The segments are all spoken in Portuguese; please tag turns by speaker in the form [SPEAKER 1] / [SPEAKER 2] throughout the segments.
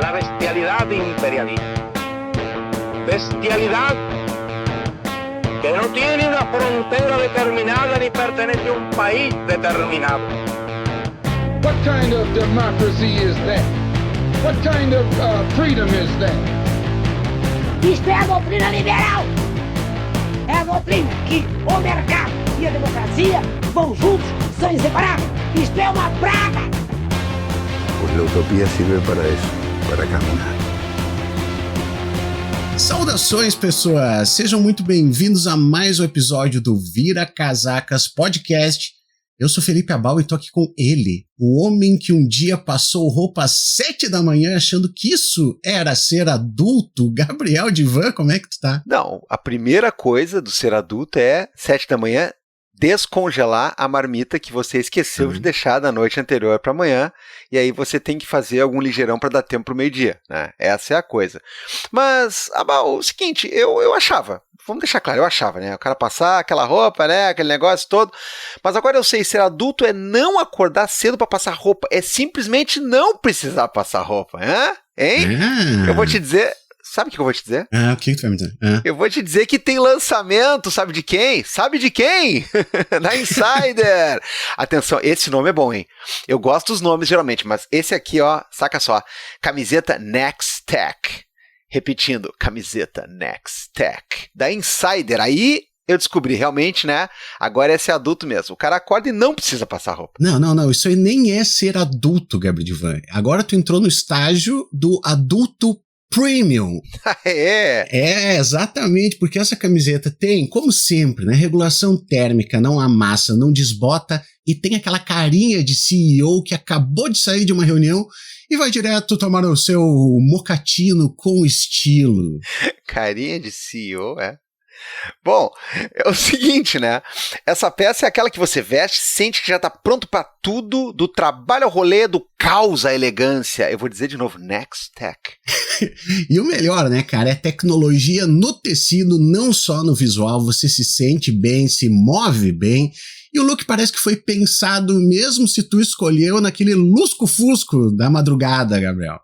[SPEAKER 1] la bestialidad imperialista. Bestialidad que no tiene una frontera determinada ni pertenece a un país determinado.
[SPEAKER 2] What kind of democracy is that? What kind of freedom is that?
[SPEAKER 3] Isto é a doutrina liberal. É a doutrina que o mercado e a democracia vão juntos, são inseparáveis. Isto é uma praga.
[SPEAKER 4] Pues la utopía sirve para eso, para caminar.
[SPEAKER 5] Saudações, pessoas! Sejam muito bem-vindos a mais um episódio do Vira Casacas Podcast. Eu sou Felipe Abal e tô aqui com ele, o homem que um dia passou roupa às 7 da manhã achando que isso era ser adulto. Gabriel Divan, como é que tu tá?
[SPEAKER 6] Não, a primeira coisa do ser adulto é 7 da manhã descongelar a marmita que você esqueceu de deixar da noite anterior para amanhã, e aí você tem que fazer algum ligeirão para dar tempo pro meio-dia, né? Essa é a coisa. Mas, Abal, o seguinte, eu achava, vamos deixar claro, eu achava, né? O cara passar aquela roupa, né? Aquele negócio todo. Mas agora eu sei, ser adulto é não acordar cedo para passar roupa, é simplesmente não precisar passar roupa, hein? Eu vou te dizer. Sabe o que eu vou te dizer?
[SPEAKER 5] O que tu vai me dizer?
[SPEAKER 6] Eu vou te dizer que tem lançamento, sabe de quem? Sabe de quem? Da Insider! Atenção, esse nome é bom, hein? Eu gosto dos nomes geralmente, mas esse aqui, ó, saca só. Camiseta Next Tech. Repetindo, camiseta Next Tech. Da Insider. Aí eu descobri realmente, né? Agora é ser adulto mesmo. O cara acorda e não precisa passar roupa.
[SPEAKER 5] Não. Isso aí nem é ser adulto, Gabriel Divan. Agora tu entrou no estágio do adulto Premium. É, exatamente, porque essa camiseta tem, como sempre, né, regulação térmica, não amassa, não desbota e tem aquela carinha de CEO que acabou de sair de uma reunião e vai direto tomar o seu mocatino com estilo.
[SPEAKER 6] Carinha de CEO, é? Bom, é o seguinte, né? Essa peça é aquela que você veste, sente que já tá pronto pra tudo, do trabalho ao rolê, do caos à elegância. Eu vou dizer de novo, Next Tech.
[SPEAKER 5] E o melhor, né, cara, é tecnologia no tecido, não só no visual. Você se sente bem, se move bem. E o look parece que foi pensado mesmo se tu escolheu naquele lusco-fusco da madrugada, Gabriel.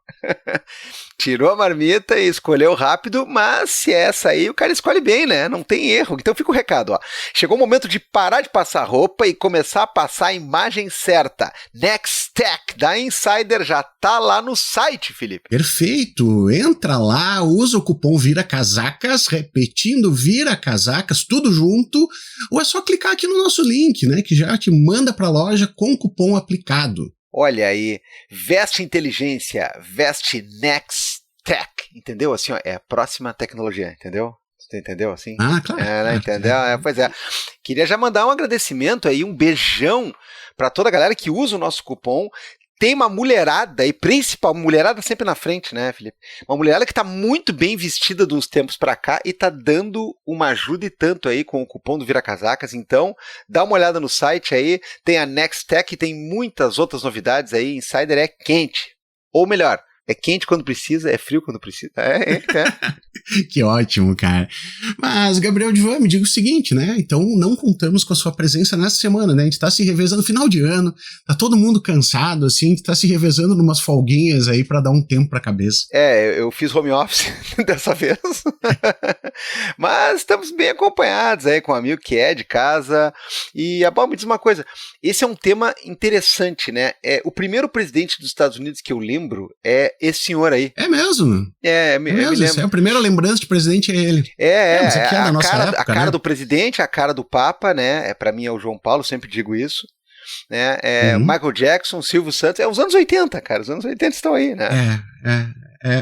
[SPEAKER 6] Tirou a marmita e escolheu rápido, mas se é essa aí, o cara escolhe bem, né? Não tem erro. Então fica o recado, ó. Chegou o momento de parar de passar roupa e começar a passar a imagem certa. Next Tech da Insider já tá lá no site, Felipe.
[SPEAKER 5] Perfeito. Entra lá, usa o cupom Vira Casacas, repetindo Vira Casacas, tudo junto, ou é só clicar aqui no nosso link, né? Que já te manda pra loja com o cupom aplicado.
[SPEAKER 6] Olha aí, veste inteligência, veste Next Tech, entendeu? Assim, ó, é a próxima tecnologia, entendeu? Você entendeu assim?
[SPEAKER 5] Claro.
[SPEAKER 6] Né, entendeu? Pois é. Queria já mandar um agradecimento aí, um beijão para toda a galera que usa o nosso cupom. Tem uma mulherada, e principal, mulherada sempre na frente, né, Felipe? Uma mulherada que tá muito bem vestida de uns tempos pra cá e tá dando uma ajuda e tanto aí com o cupom do Vira Casacas. Então, dá uma olhada no site aí, tem a Next Tech e tem muitas outras novidades aí. Insider é quente. Ou melhor, é quente quando precisa, é frio quando precisa.
[SPEAKER 5] Que ótimo, cara. Mas, Gabriel Divan, me diga o seguinte, né? Então, não contamos com a sua presença nessa semana, né? A gente tá se revezando no final de ano, tá todo mundo cansado, assim, a gente tá se revezando numas folguinhas aí pra dar um tempo pra cabeça.
[SPEAKER 6] Eu fiz home office dessa vez. Mas estamos bem acompanhados aí com um amigo que é de casa. E, Abal, me diz uma coisa, esse é um tema interessante, né? O primeiro presidente dos Estados Unidos que eu lembro é esse senhor aí.
[SPEAKER 5] É mesmo?
[SPEAKER 6] É mesmo.
[SPEAKER 5] A primeira lembrança de presidente é ele. Mas aqui é da nossa época,
[SPEAKER 6] a cara,
[SPEAKER 5] né?
[SPEAKER 6] do presidente, a cara do Papa, né? Pra mim é o João Paulo, sempre digo isso. Né? Michael Jackson, Silvio Santos, os anos 80, cara. Os anos 80 estão aí, né?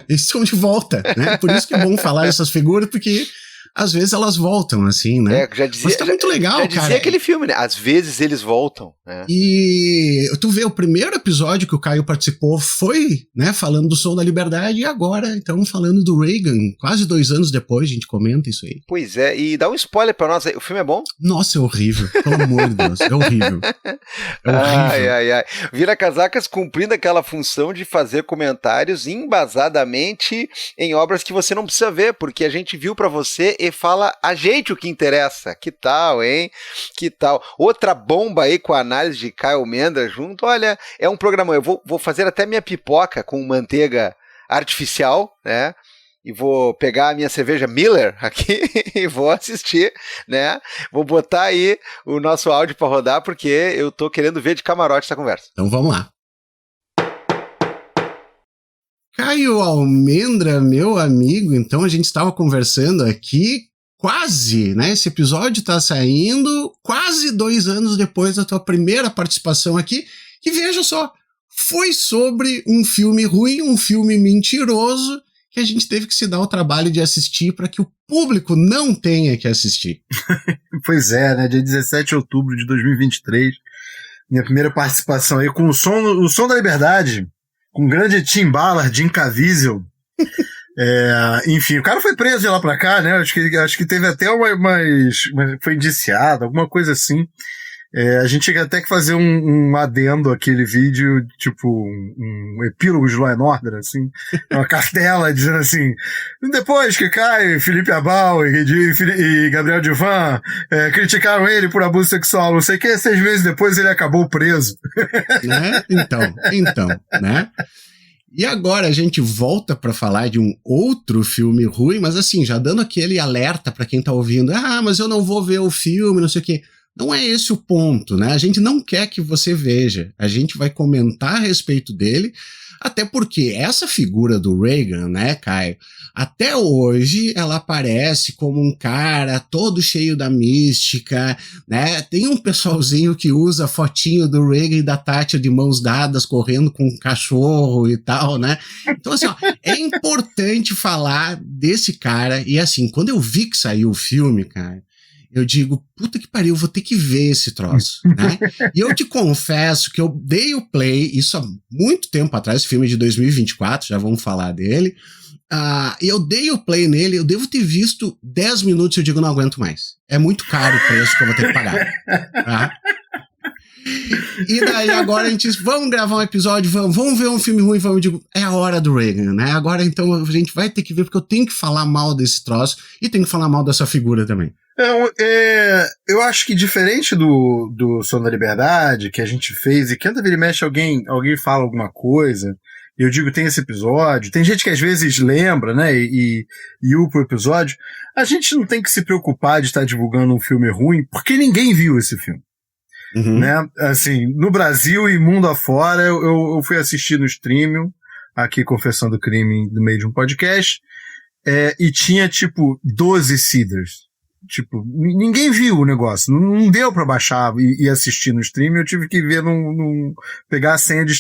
[SPEAKER 5] Eles estão de volta, né? Por isso que é bom falar dessas figuras, porque às vezes elas voltam, assim, né? Mas tá muito legal,
[SPEAKER 6] já
[SPEAKER 5] cara.
[SPEAKER 6] Dizia aquele filme, né? Às vezes eles voltam, né?
[SPEAKER 5] E tu vê, o primeiro episódio que o Caio participou foi, né, falando do Som da Liberdade, e agora, então, falando do Reagan, quase 2 anos depois, a gente comenta isso aí.
[SPEAKER 6] Pois é, e dá um spoiler pra nós aí, o filme é bom?
[SPEAKER 5] Nossa, é horrível, pelo amor de Deus, é horrível. É horrível.
[SPEAKER 6] Ai. Vira Casacas cumprindo aquela função de fazer comentários embasadamente em obras que você não precisa ver, porque a gente viu pra você e fala a gente o que interessa. Que tal, hein? Que tal? Outra bomba aí com a análise de Caio Mendra junto. Olha, é um programa. Eu vou fazer até minha pipoca com manteiga artificial, né? E vou pegar a minha cerveja Miller aqui e vou assistir, né? Vou botar aí o nosso áudio para rodar, porque eu tô querendo ver de camarote essa conversa.
[SPEAKER 5] Então vamos lá. Caio Almendra, meu amigo, então a gente estava conversando aqui quase, né? Esse episódio tá saindo quase 2 anos depois da tua primeira participação aqui, e veja só, foi sobre um filme ruim, um filme mentiroso, que a gente teve que se dar o trabalho de assistir para que o público não tenha que assistir.
[SPEAKER 7] Pois é, né? Dia 17 de outubro de 2023, minha primeira participação aí com o Som da Liberdade, com o grande Tim Ballard, Jim Caviezel. Enfim, o cara foi preso de lá pra cá, né? Acho que teve até foi indiciado, alguma coisa assim. A gente tinha até que fazer um adendo àquele vídeo, tipo um epílogo de Law & Order, assim, uma cartela dizendo assim: depois que Caio, Felipe Abal e Gabriel Divan criticaram ele por abuso sexual, não sei o que, 6 meses depois ele acabou preso.
[SPEAKER 5] Né? Então, né? E agora a gente volta para falar de um outro filme ruim, mas assim, já dando aquele alerta para quem tá ouvindo: mas eu não vou ver o filme, não sei o quê. Não é esse o ponto, né? A gente não quer que você veja. A gente vai comentar a respeito dele, até porque essa figura do Reagan, né, Caio? Até hoje ela aparece como um cara todo cheio da mística, né? Tem um pessoalzinho que usa a fotinho do Reagan e da Thatcher de mãos dadas, correndo com um cachorro e tal, né? Então, assim, ó, é importante falar desse cara. E assim, quando eu vi que saiu o filme, cara, eu digo, puta que pariu, eu vou ter que ver esse troço, né? E eu te confesso que eu dei o play, isso há muito tempo atrás, esse filme é de 2024, já vamos falar dele, e eu dei o play nele, eu devo ter visto 10 minutos e eu digo, não aguento mais. É muito caro o preço que eu vou ter que pagar. Tá? E daí agora a gente diz, vamos gravar um episódio, vamos ver um filme ruim, eu digo, é a hora do Reagan, né? Agora então a gente vai ter que ver, porque eu tenho que falar mal desse troço e tenho que falar mal dessa figura também.
[SPEAKER 7] Eu acho que diferente do Som da Liberdade, que a gente fez, e que anda vira e mexe alguém fala alguma coisa, e eu digo, tem esse episódio, tem gente que às vezes lembra, né, e upa o episódio, a gente não tem que se preocupar de estar divulgando um filme ruim, porque ninguém viu esse filme.
[SPEAKER 5] Uhum.
[SPEAKER 7] Né? Assim, no Brasil e mundo afora, eu fui assistir no Streaming, aqui Confessando Crime no meio de um podcast, e tinha tipo 12 seeders. Tipo, ninguém viu o negócio, não deu pra baixar e assistir no stream, eu tive que ver pegar a senha do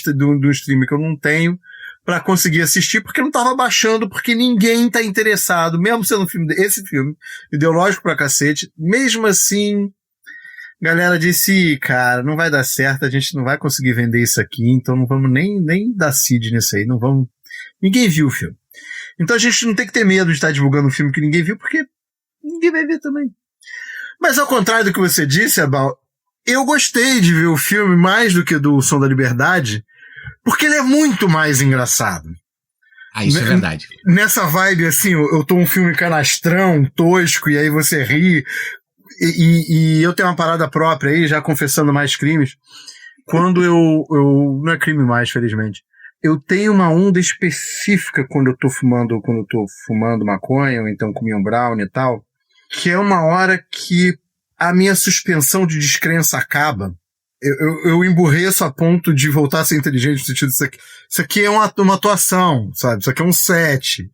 [SPEAKER 7] stream que eu não tenho pra conseguir assistir, porque não tava baixando, porque ninguém tá interessado, mesmo sendo esse filme, ideológico pra cacete, mesmo assim, galera disse, cara, não vai dar certo, a gente não vai conseguir vender isso aqui, então não vamos nem dar seed nisso aí, não vamos, ninguém viu o filme. Então a gente não tem que ter medo de estar divulgando um filme que ninguém viu, porque ninguém vai ver também. Mas ao contrário do que você disse, Abal, eu gostei de ver o filme mais do que do Som da Liberdade, porque ele é muito mais engraçado.
[SPEAKER 5] Isso é verdade.
[SPEAKER 7] Nessa vibe, assim, eu tô um filme canastrão, tosco, e aí você ri, e eu tenho uma parada própria aí, já confessando mais crimes, quando eu não é crime mais, felizmente, eu tenho uma onda específica quando eu tô fumando maconha, ou então comia um brownie e tal, que é uma hora que a minha suspensão de descrença acaba. Eu emburreço a ponto de voltar a ser inteligente no sentido de isso aqui é uma atuação, sabe? Isso aqui é um set.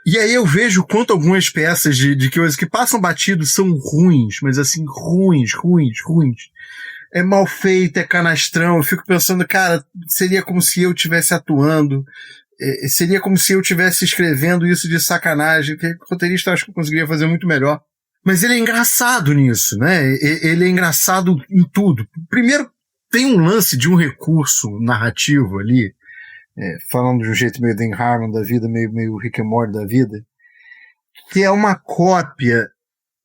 [SPEAKER 7] E aí eu vejo quanto algumas peças de coisas que passam batidos são ruins, mas assim, ruins. É mal feito, é canastrão. Eu fico pensando, cara, seria como se eu estivesse atuando, seria como se eu estivesse escrevendo isso de sacanagem, que o roteirista acho que eu conseguiria fazer muito melhor. Mas ele é engraçado nisso, né? Ele é engraçado em tudo. Primeiro, tem um lance de um recurso narrativo ali, falando de um jeito meio Dan Harmon da vida, meio Rick and Morty da vida, que é uma cópia,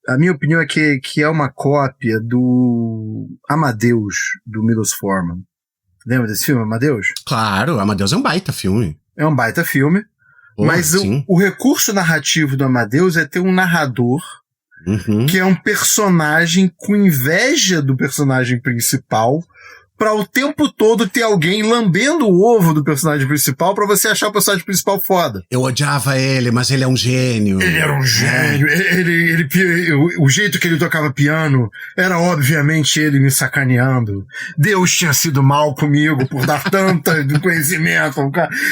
[SPEAKER 7] a minha opinião é que é uma cópia do Amadeus, do Milos Forman. Lembra desse filme, Amadeus?
[SPEAKER 5] Claro, Amadeus é um baita filme.
[SPEAKER 7] É um baita filme, mas o recurso narrativo do Amadeus é ter um narrador que é um personagem com inveja do personagem principal, pra o tempo todo ter alguém lambendo o ovo do personagem principal pra você achar o personagem principal foda.
[SPEAKER 5] Eu odiava ele, mas ele é um gênio.
[SPEAKER 7] Ele era um gênio. O jeito que ele tocava piano era obviamente ele me sacaneando. Deus tinha sido mal comigo por dar tanto conhecimento.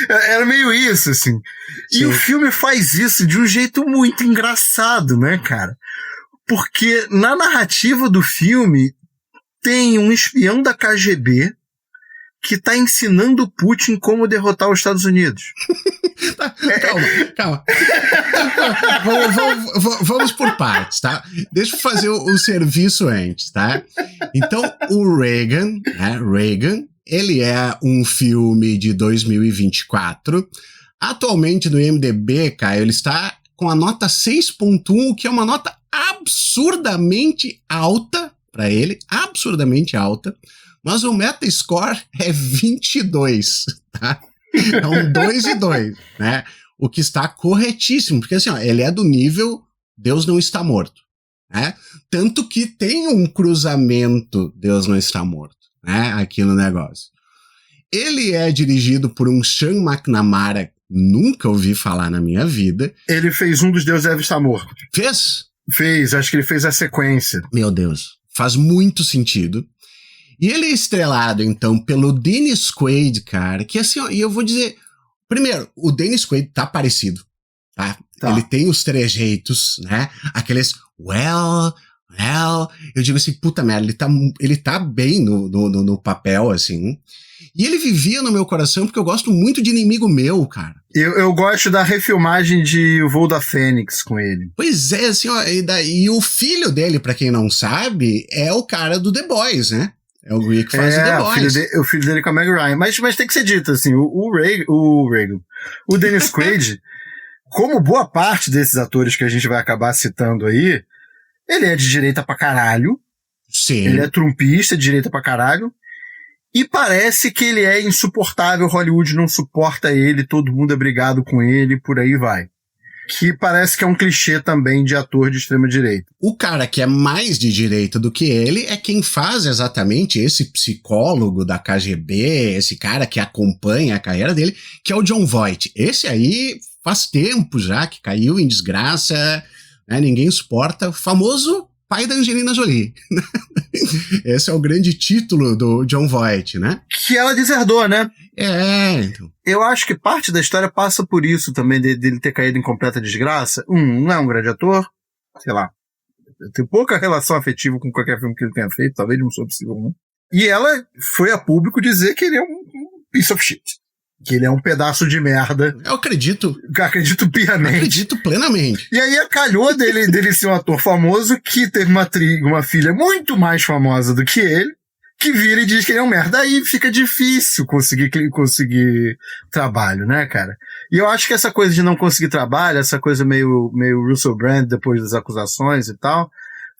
[SPEAKER 7] Era meio isso, assim. Sim. E o filme faz isso de um jeito muito engraçado, né, cara? Porque na narrativa do filme tem um espião da KGB que tá ensinando o Putin como derrotar os Estados Unidos.
[SPEAKER 5] Calma. Vamos por partes, tá? Deixa eu fazer o serviço antes, tá? Então, o Reagan, né? Reagan, ele é um filme de 2024. Atualmente no IMDb, Caio, ele está com a nota 6.1, que é uma nota absurdamente alta para ele, absurdamente alta, mas o Metascore é 22, tá? É um 2 e 2, né? O que está corretíssimo, porque assim, ó, ele é do nível Deus não está morto, né? Tanto que tem um cruzamento Deus não está morto, né? Aqui no negócio. Ele é dirigido por um Sean McNamara, nunca ouvi falar na minha vida.
[SPEAKER 7] Ele fez um dos Deus deve estar morto.
[SPEAKER 5] Fez?
[SPEAKER 7] Fez, acho que ele fez a sequência.
[SPEAKER 5] Meu Deus, faz muito sentido. E ele é estrelado, então, pelo Dennis Quaid, cara, que assim, ó, e eu vou dizer, primeiro, o Dennis Quaid tá parecido, tá? Ele tem os trejeitos, né? Aqueles, well, eu digo assim, puta merda, ele tá bem no papel, assim. E ele vivia no meu coração porque eu gosto muito de Inimigo Meu, cara.
[SPEAKER 7] Eu gosto da refilmagem de O Voo da Fênix com ele.
[SPEAKER 5] Pois é, assim, ó, e o filho dele, pra quem não sabe, é o cara do The Boys, né? É o Gui que faz o The Boys.
[SPEAKER 7] O filho dele com a Meg Ryan. Mas tem que ser dito, assim, o Dennis Quaid, como boa parte desses atores que a gente vai acabar citando aí, ele é de direita pra caralho.
[SPEAKER 5] Sim.
[SPEAKER 7] Ele é trumpista, de direita pra caralho. E parece que ele é insuportável, Hollywood não suporta ele, todo mundo é brigado com ele, por aí vai. Que parece que é um clichê também de ator de extrema-direita.
[SPEAKER 5] O cara que é mais de direita do que ele é quem faz exatamente esse psicólogo da KGB, esse cara que acompanha a carreira dele, que é o Jon Voight. Esse aí faz tempo já que caiu em desgraça, né? Ninguém suporta. O famoso pai da Angelina Jolie. Esse é o grande título do Jon Voight, né?
[SPEAKER 7] Que ela deserdou, né?
[SPEAKER 5] Então.
[SPEAKER 7] Eu acho que parte da história passa por isso também, dele ter caído em completa desgraça. Não é um grande ator, sei lá. Tem pouca relação afetiva com qualquer filme que ele tenha feito, talvez não sou possível, né? E ela foi a público dizer que ele é um piece of shit. Que ele é um pedaço de merda.
[SPEAKER 5] Eu acredito.
[SPEAKER 7] Acredito piamente.
[SPEAKER 5] Acredito plenamente.
[SPEAKER 7] E aí calhou dele ser um ator famoso que teve uma filha muito mais famosa do que ele, que vira e diz que ele é um merda. Aí fica difícil conseguir trabalho, né, cara? E eu acho que essa coisa de não conseguir trabalho, essa coisa meio Russell Brand depois das acusações e tal,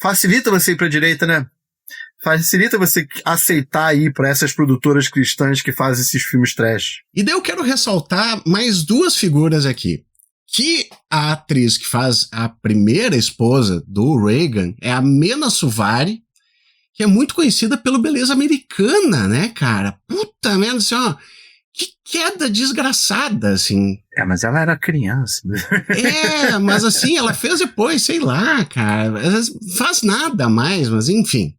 [SPEAKER 7] facilita você ir pra direita, né? Facilita você aceitar ir para essas produtoras cristãs que fazem esses filmes trash.
[SPEAKER 5] E daí eu quero ressaltar mais duas figuras aqui. Que a atriz que faz a primeira esposa do Reagan é a Mena Suvari, que é muito conhecida pelo Beleza Americana, né, cara? Puta merda, assim, ó, que queda desgraçada, assim.
[SPEAKER 7] Mas ela era criança.
[SPEAKER 5] Mas assim, ela fez depois, sei lá, cara, faz nada mais, mas enfim.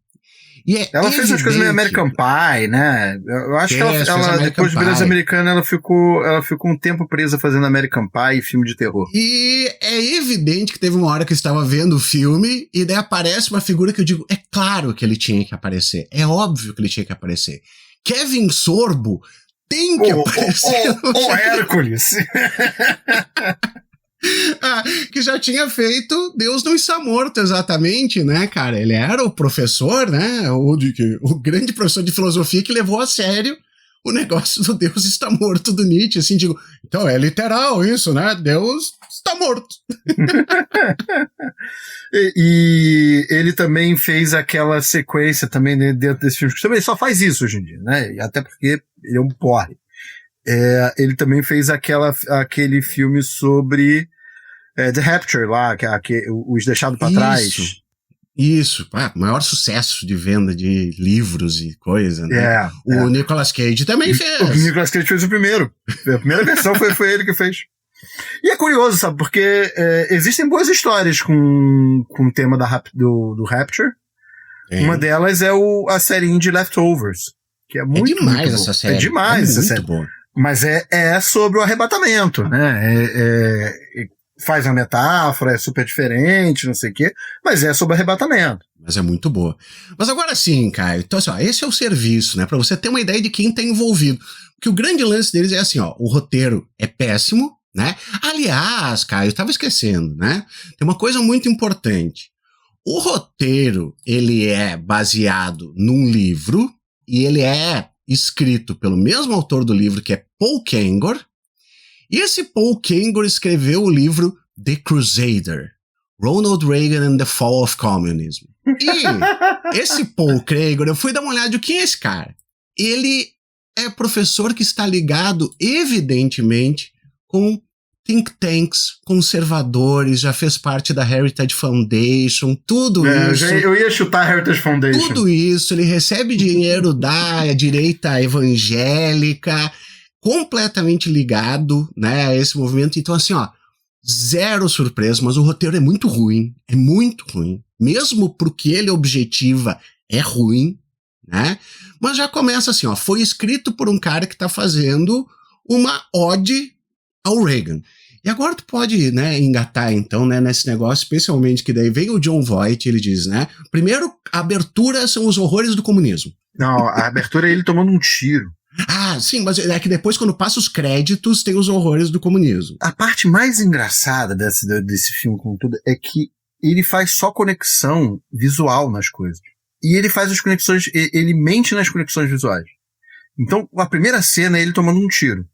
[SPEAKER 7] Ela fez umas coisas meio American Pie, né? Eu acho que ela depois de Beleza Americana, ela ficou um tempo presa fazendo American Pie e filme de terror.
[SPEAKER 5] E é evidente que teve uma hora que eu estava vendo o filme e daí aparece uma figura que eu digo, é claro que ele tinha que aparecer. É óbvio que ele tinha que aparecer. Kevin Sorbo tem que aparecer.
[SPEAKER 7] O Hércules.
[SPEAKER 5] Que já tinha feito Deus não está morto, exatamente, né, cara? Ele era o professor, né? O grande professor de filosofia que levou a sério o negócio do Deus está morto do Nietzsche, assim, digo, então é literal isso, né? Deus está morto.
[SPEAKER 7] E ele também fez aquela sequência também dentro desse filme, que também só faz isso hoje em dia, né? Até porque ele é um porre. Ele também fez aquele filme sobre The Rapture lá, os deixados pra trás.
[SPEAKER 5] Isso, maior sucesso de venda de livros e coisa, né? O Nicolas Cage também fez.
[SPEAKER 7] O Nicolas Cage fez o primeiro. A primeira versão foi ele que fez. E é curioso, sabe? Porque existem boas histórias com o tema do Rapture. Uma delas é a série de Leftovers, que é muito
[SPEAKER 5] demais
[SPEAKER 7] muito
[SPEAKER 5] essa série.
[SPEAKER 7] É demais essa série.
[SPEAKER 5] Boa.
[SPEAKER 7] Mas é sobre o arrebatamento, né? Faz uma metáfora, é super diferente, não sei o quê, mas é sobre arrebatamento.
[SPEAKER 5] Mas é muito boa. Mas agora sim, Caio, então assim, ó, esse é o serviço, né? Pra você ter uma ideia de quem tá envolvido. Porque o grande lance deles é assim, ó, o roteiro é péssimo, né? Aliás, Caio, eu tava esquecendo, né? Tem uma coisa muito importante. O roteiro, ele é baseado num livro e ele é escrito pelo mesmo autor do livro, que é Paul Kengor. E esse Paul Kengor escreveu o livro The Crusader, Ronald Reagan and the Fall of Communism. E esse Paul Kengor, eu fui dar uma olhada de quem é esse cara. Ele é professor que está ligado, evidentemente, com think tanks conservadores, já fez parte da Heritage Foundation, tudo isso.
[SPEAKER 7] Eu ia chutar a Heritage Foundation.
[SPEAKER 5] Tudo isso, ele recebe dinheiro da direita evangélica, completamente ligado, né, a esse movimento. Então, assim, ó, zero surpresa, mas o roteiro é muito ruim. Mesmo pro que ele objetiva, é ruim, né? Mas já começa assim, ó, foi escrito por um cara que tá fazendo uma ode ao Reagan. E agora tu pode, né, engatar então, né, nesse negócio, especialmente que daí vem o John Voight, ele diz, né, primeiro, a abertura são os horrores do comunismo.
[SPEAKER 7] Não, a abertura é ele tomando um tiro.
[SPEAKER 5] Ah, sim, mas é que depois, quando passa os créditos, tem os horrores do comunismo.
[SPEAKER 7] A parte mais engraçada desse filme, como tudo, é que ele faz só conexão visual nas coisas. E ele faz as conexões, ele mente nas conexões visuais. Então, a primeira cena é ele tomando um tiro.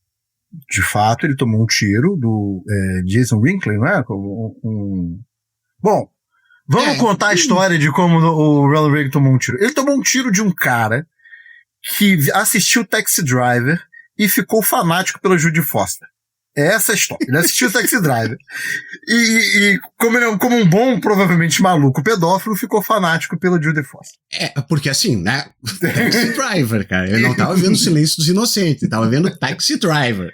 [SPEAKER 7] De fato, ele tomou um tiro do Jason Winkley, não é? Bom, vamos contar a história de como o Ronald Reagan tomou um tiro. Ele tomou um tiro de um cara que assistiu Taxi Driver e ficou fanático pela Judy Foster. É essa a história. Ele assistiu Taxi Driver e como um bom, provavelmente maluco pedófilo, ficou fanático pela Judy Foster.
[SPEAKER 5] Porque assim, né? Taxi Driver, cara. Ele não tava vendo Silêncio dos Inocentes, ele tava vendo Taxi Driver.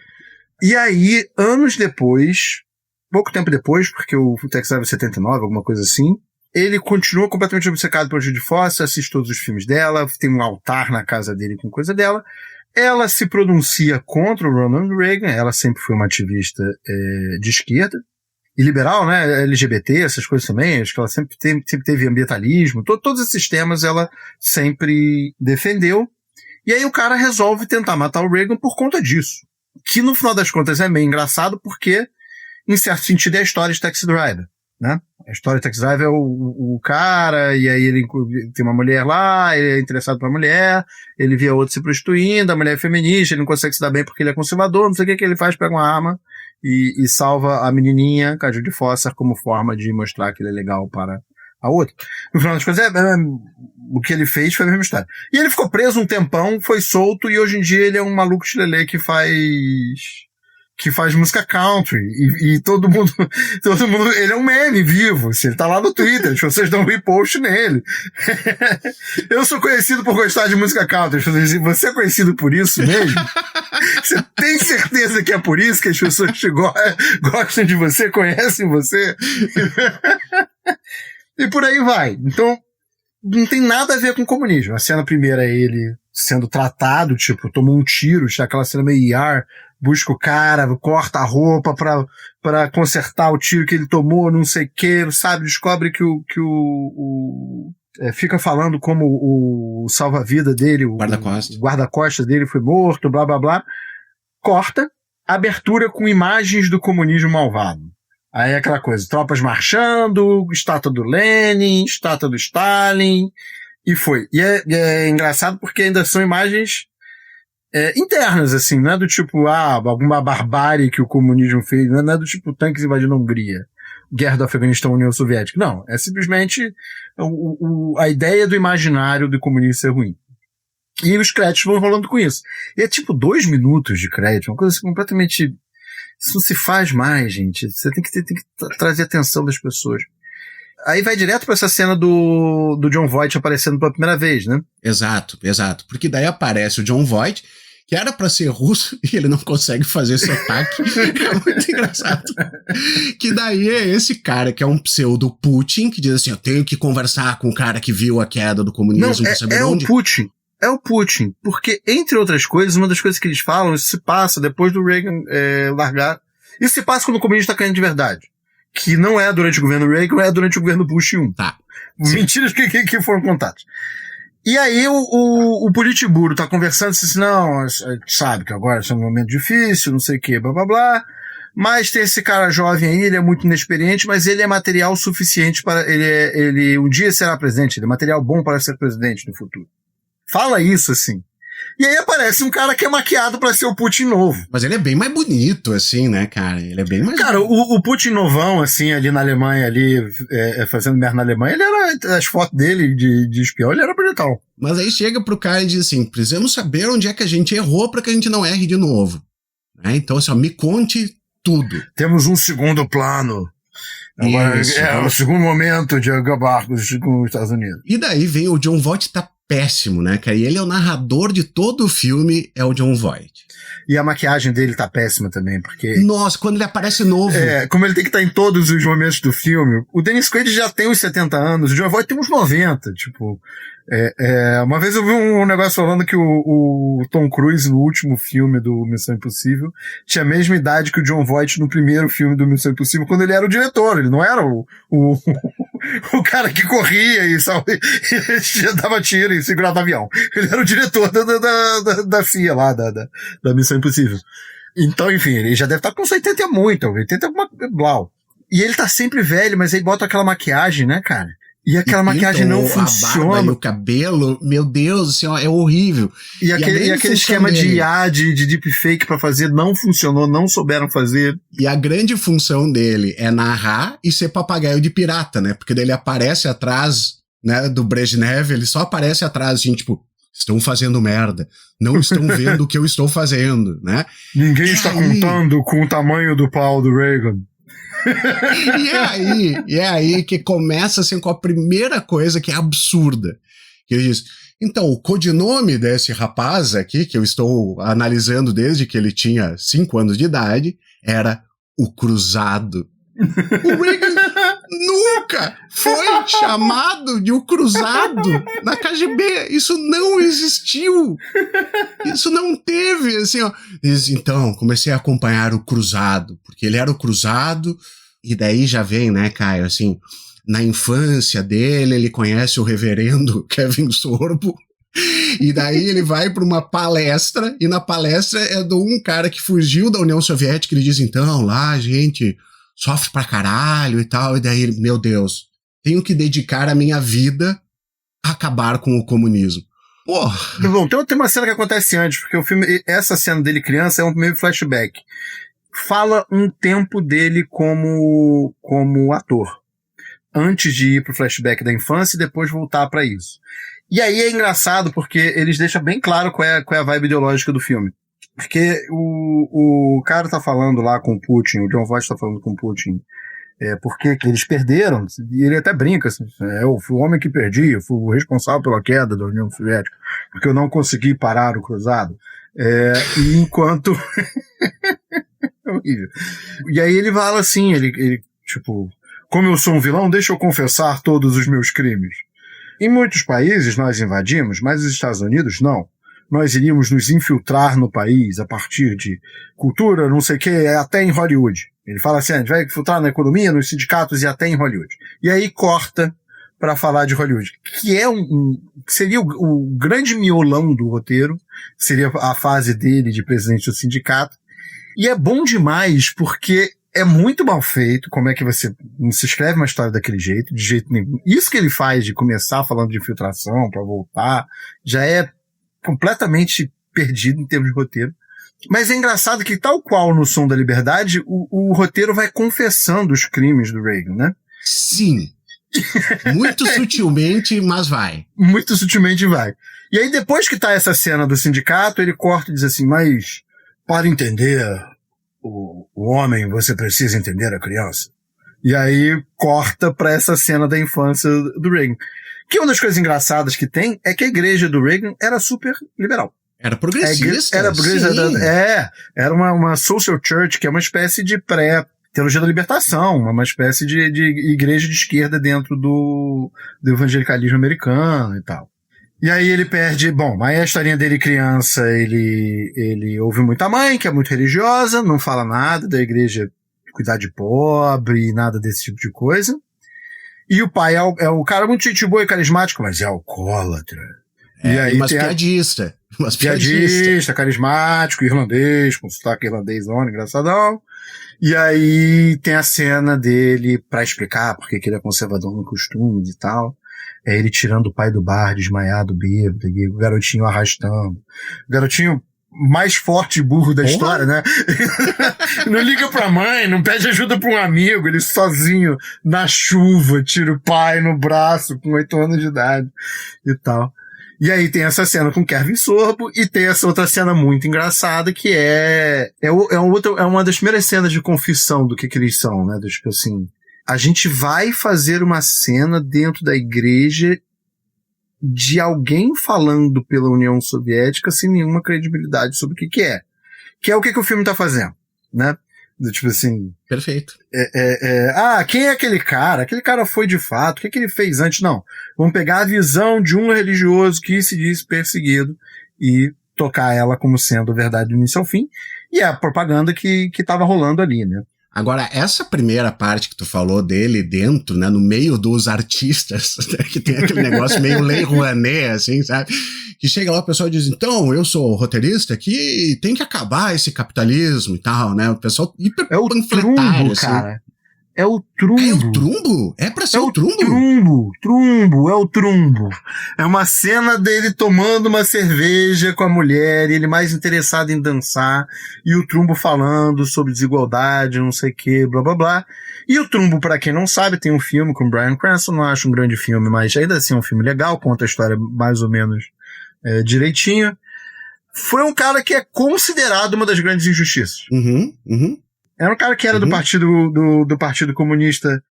[SPEAKER 7] E aí, anos depois, pouco tempo depois, porque o Taxi Driver é 79, alguma coisa assim, ele continua completamente obcecado pela Judy Foster, assiste todos os filmes dela, tem um altar na casa dele com coisa dela. Ela se pronuncia contra o Ronald Reagan, ela sempre foi uma ativista de esquerda, e liberal, né, LGBT, essas coisas também, acho que ela sempre teve ambientalismo, todos esses temas ela sempre defendeu. E aí o cara resolve tentar matar o Reagan por conta disso. Que no final das contas é meio engraçado porque, em certo sentido, é a história de Taxi Driver, né? A história de Taxi Driver é o cara, e aí ele tem uma mulher lá, ele é interessado pela mulher, ele vê a outra se prostituindo, a mulher é feminista, ele não consegue se dar bem porque ele é conservador, não sei o que ele faz, pega uma arma e salva a menininha, a Judy Foster, como forma de mostrar que ele é legal para a outra. No final das contas, o que ele fez foi a mesma história. E ele ficou preso um tempão, foi solto, e hoje em dia ele é um maluco chilelê que faz música country, e todo mundo, ele é um meme vivo, assim, ele tá lá no Twitter, as pessoas dão repost nele. Eu sou conhecido por gostar de música country, as pessoas dizem, você é conhecido por isso mesmo? Você tem certeza que é por isso que as pessoas gostam de você, conhecem você? E por aí vai. Então, não tem nada a ver com comunismo. A cena primeira é ele sendo tratado, tipo, tomou um tiro, aquela cena meio ER, busca o cara, corta a roupa pra consertar o tiro que ele tomou, não sei o que, sabe, descobre que fica falando como o salva-vida dele, o guarda-costas dele foi morto, blá blá blá, corta, abertura com imagens do comunismo malvado. Aí é aquela coisa, tropas marchando, estátua do Lenin, estátua do Stalin, e foi. E é engraçado porque ainda são imagens internas, assim, não é do tipo, alguma barbárie que o comunismo fez, não é do tipo tanques invadindo a Hungria, guerra do Afeganistão, União Soviética. Não, é simplesmente a ideia do imaginário do comunismo ser ruim. E os créditos vão rolando com isso. E é tipo 2 minutos de crédito, uma coisa assim, completamente... Isso não se faz mais, gente. Você tem que trazer atenção das pessoas. Aí vai direto pra essa cena do Jon Voight aparecendo pela primeira vez, né?
[SPEAKER 5] Exato. Porque daí aparece o Jon Voight, que era pra ser russo, e ele não consegue fazer sotaque. É muito engraçado. Que daí é esse cara que é um pseudo Putin, que diz assim, eu tenho que conversar com o cara que viu a queda do comunismo.
[SPEAKER 7] É o Putin, porque, entre outras coisas, uma das coisas que eles falam, isso se passa depois do Reagan largar. Isso se passa quando o comunismo está caindo de verdade. Que não é durante o governo Reagan, é durante o governo Bush 1.
[SPEAKER 5] Tá.
[SPEAKER 7] Mentiras que foram contadas. E aí o Politburo tá conversando assim, não, a gente sabe que agora é um momento difícil, não sei o que, blá blá blá. Mas tem esse cara jovem aí, ele é muito inexperiente, mas ele é material suficiente para, ele um dia será presidente, ele é material bom para ser presidente no futuro. Fala isso, assim. E aí aparece um cara que é maquiado pra ser o Putin novo.
[SPEAKER 5] Mas ele é bem mais bonito, assim, né, cara? Ele é bem mais...
[SPEAKER 7] Cara, o Putin novão, assim, ali na Alemanha, ali, fazendo merda na Alemanha, ele era, as fotos dele de espião, ele era bonitão.
[SPEAKER 5] Mas aí chega pro cara e diz assim, precisamos saber onde é que a gente errou pra que a gente não erre de novo. Né? Então, assim, ó, me conte tudo.
[SPEAKER 7] Temos um segundo plano. Agora, o segundo momento de acabar com os Estados Unidos.
[SPEAKER 5] E daí vem o Jon Voight, tá péssimo, né, cara? E ele é o narrador de todo o filme, é o Jon Voight.
[SPEAKER 7] E a maquiagem dele tá péssima também, porque...
[SPEAKER 5] Nossa, quando ele aparece novo...
[SPEAKER 7] como ele tem que estar em todos os momentos do filme. O Dennis Quaid já tem uns 70 anos, o Jon Voight tem uns 90, tipo... uma vez eu vi um negócio falando que o Tom Cruise, no último filme do Missão Impossível, tinha a mesma idade que o Jon Voight no primeiro filme do Missão Impossível, quando ele era o diretor. Ele não era o cara que corria e dava tiro e segurava avião. Ele era o diretor da CIA lá, da Missão Impossível. Então, enfim, ele já deve estar com uns 80 muito, 80 alguma blau. E ele tá sempre velho, mas aí bota aquela maquiagem, né, cara? E aquela maquiagem não funciona.
[SPEAKER 5] A barba e o cabelo, meu Deus, assim, ó, é horrível.
[SPEAKER 7] E aquele esquema de IA, de deepfake pra fazer, não funcionou, não souberam fazer.
[SPEAKER 5] E a grande função dele é narrar e ser papagaio de pirata, né? Porque daí ele aparece atrás, né, do Brezhnev, ele só aparece atrás, assim, tipo, estão fazendo merda, não estão vendo o que eu estou fazendo, né?
[SPEAKER 7] Ninguém está contando com o tamanho do pau do Reagan.
[SPEAKER 5] E é aí que começa assim com a primeira coisa que é absurda. Que ele diz, então, o codinome desse rapaz aqui, que eu estou analisando desde que ele tinha 5 anos de idade, era o Cruzado. O Reagan nunca foi chamado de o Cruzado na KGB. Isso não existiu. Isso não teve, assim, ó. Então, comecei a acompanhar o Cruzado, porque ele era o Cruzado, e daí já vem, né, Caio, assim, na infância dele, ele conhece o reverendo Kevin Sorbo, e daí ele vai para uma palestra, e na palestra é de um cara que fugiu da União Soviética, ele diz, então, lá a gente sofre pra caralho e tal, e daí ele, meu Deus, tenho que dedicar a minha vida a acabar com o comunismo. Porra.
[SPEAKER 7] Bom, tem uma cena que acontece antes, porque o filme, essa cena dele criança é um primeiro flashback. Fala um tempo dele como ator. Antes de ir pro flashback da infância e depois voltar pra isso. E aí é engraçado porque eles deixam bem claro qual é a vibe ideológica do filme. Porque o cara tá falando lá com o Putin, o Jon Voight tá falando com o Putin, porque eles perderam, e ele até brinca assim, eu fui o homem que perdi, eu fui o responsável pela queda da União Soviética, porque eu não consegui parar o cruzado. E enquanto... é horrível. E aí ele fala assim, ele tipo, como eu sou um vilão, deixa eu confessar todos os meus crimes. Em muitos países nós invadimos, mas os Estados Unidos não. Nós iríamos nos infiltrar no país a partir de cultura, não sei o que, até em Hollywood. Ele fala assim, a gente vai infiltrar na economia, nos sindicatos e até em Hollywood. E aí corta para falar de Hollywood, que é seria o grande miolão do roteiro, seria a fase dele de presidente do sindicato. E é bom demais porque é muito mal feito, como é que você não se escreve uma história daquele jeito, de jeito nenhum. Isso que ele faz de começar falando de infiltração para voltar, já é completamente perdido em termos de roteiro. Mas é engraçado que, tal qual no Som da Liberdade, o roteiro vai confessando os crimes do Reagan, né?
[SPEAKER 5] Sim. Muito sutilmente, mas vai.
[SPEAKER 7] Muito sutilmente vai. E aí, depois que tá essa cena do sindicato, ele corta e diz assim, mas para entender o homem, você precisa entender a criança. E aí corta pra essa cena da infância do Reagan. Que uma das coisas engraçadas que tem é que a igreja do Reagan era super liberal.
[SPEAKER 5] Era progressista.
[SPEAKER 7] Era progressista. Era uma social church, que é uma espécie de pré-teologia da libertação, uma espécie de igreja de esquerda dentro do evangelicalismo americano e tal. E aí ele perde, aí a historinha dele criança, ele ouve muita mãe, que é muito religiosa, não fala nada da igreja cuidar de pobre, nada desse tipo de coisa. E o pai é o cara muito gente boa e carismático, mas é alcoólatra.
[SPEAKER 5] E aí piadista.
[SPEAKER 7] Piadista, carismático, irlandês, com sotaque irlandês, engraçadão. E aí tem a cena dele pra explicar porque que ele é conservador no costume e tal. É ele tirando o pai do bar, desmaiado, bêbado, e o garotinho arrastando. O garotinho mais forte e burro da história, né? Não liga pra mãe, não pede ajuda pra um amigo, ele sozinho, na chuva, tira o pai no braço, com 8 anos de idade e tal. E aí tem essa cena com Kevin Sorbo e tem essa outra cena muito engraçada que é uma das primeiras cenas de confissão do que eles são, né? Tipo assim, a gente vai fazer uma cena dentro da igreja de alguém falando pela União Soviética sem nenhuma credibilidade sobre o que é. Que é o que o filme tá fazendo, né? Tipo assim...
[SPEAKER 5] Perfeito.
[SPEAKER 7] Quem é aquele cara? Aquele cara foi de fato. O que ele fez antes? Não. Vamos pegar a visão de um religioso que se diz perseguido e tocar ela como sendo verdade do início ao fim. E é a propaganda que tava rolando ali, né?
[SPEAKER 5] Agora, essa primeira parte que tu falou dele dentro, né, no meio dos artistas, né, que tem aquele negócio meio Lei Rouanet, assim, sabe? Que chega lá o pessoal diz, então, eu sou roteirista aqui, tem que acabar esse capitalismo e tal, né? O pessoal hiper panfletário, assim.
[SPEAKER 7] Cara. É o trumbo.
[SPEAKER 5] É o trumbo? É pra ser o trumbo?
[SPEAKER 7] É o trumbo. É uma cena dele tomando uma cerveja com a mulher, e ele mais interessado em dançar, e o trumbo falando sobre desigualdade, não sei o que, blá blá blá. E o trumbo, pra quem não sabe, tem um filme com Bryan Cranston, não acho um grande filme, mas ainda assim é um filme legal, conta a história mais ou menos direitinho. Foi um cara que é considerado uma das grandes injustiças. Era um cara que era do Partido Comunista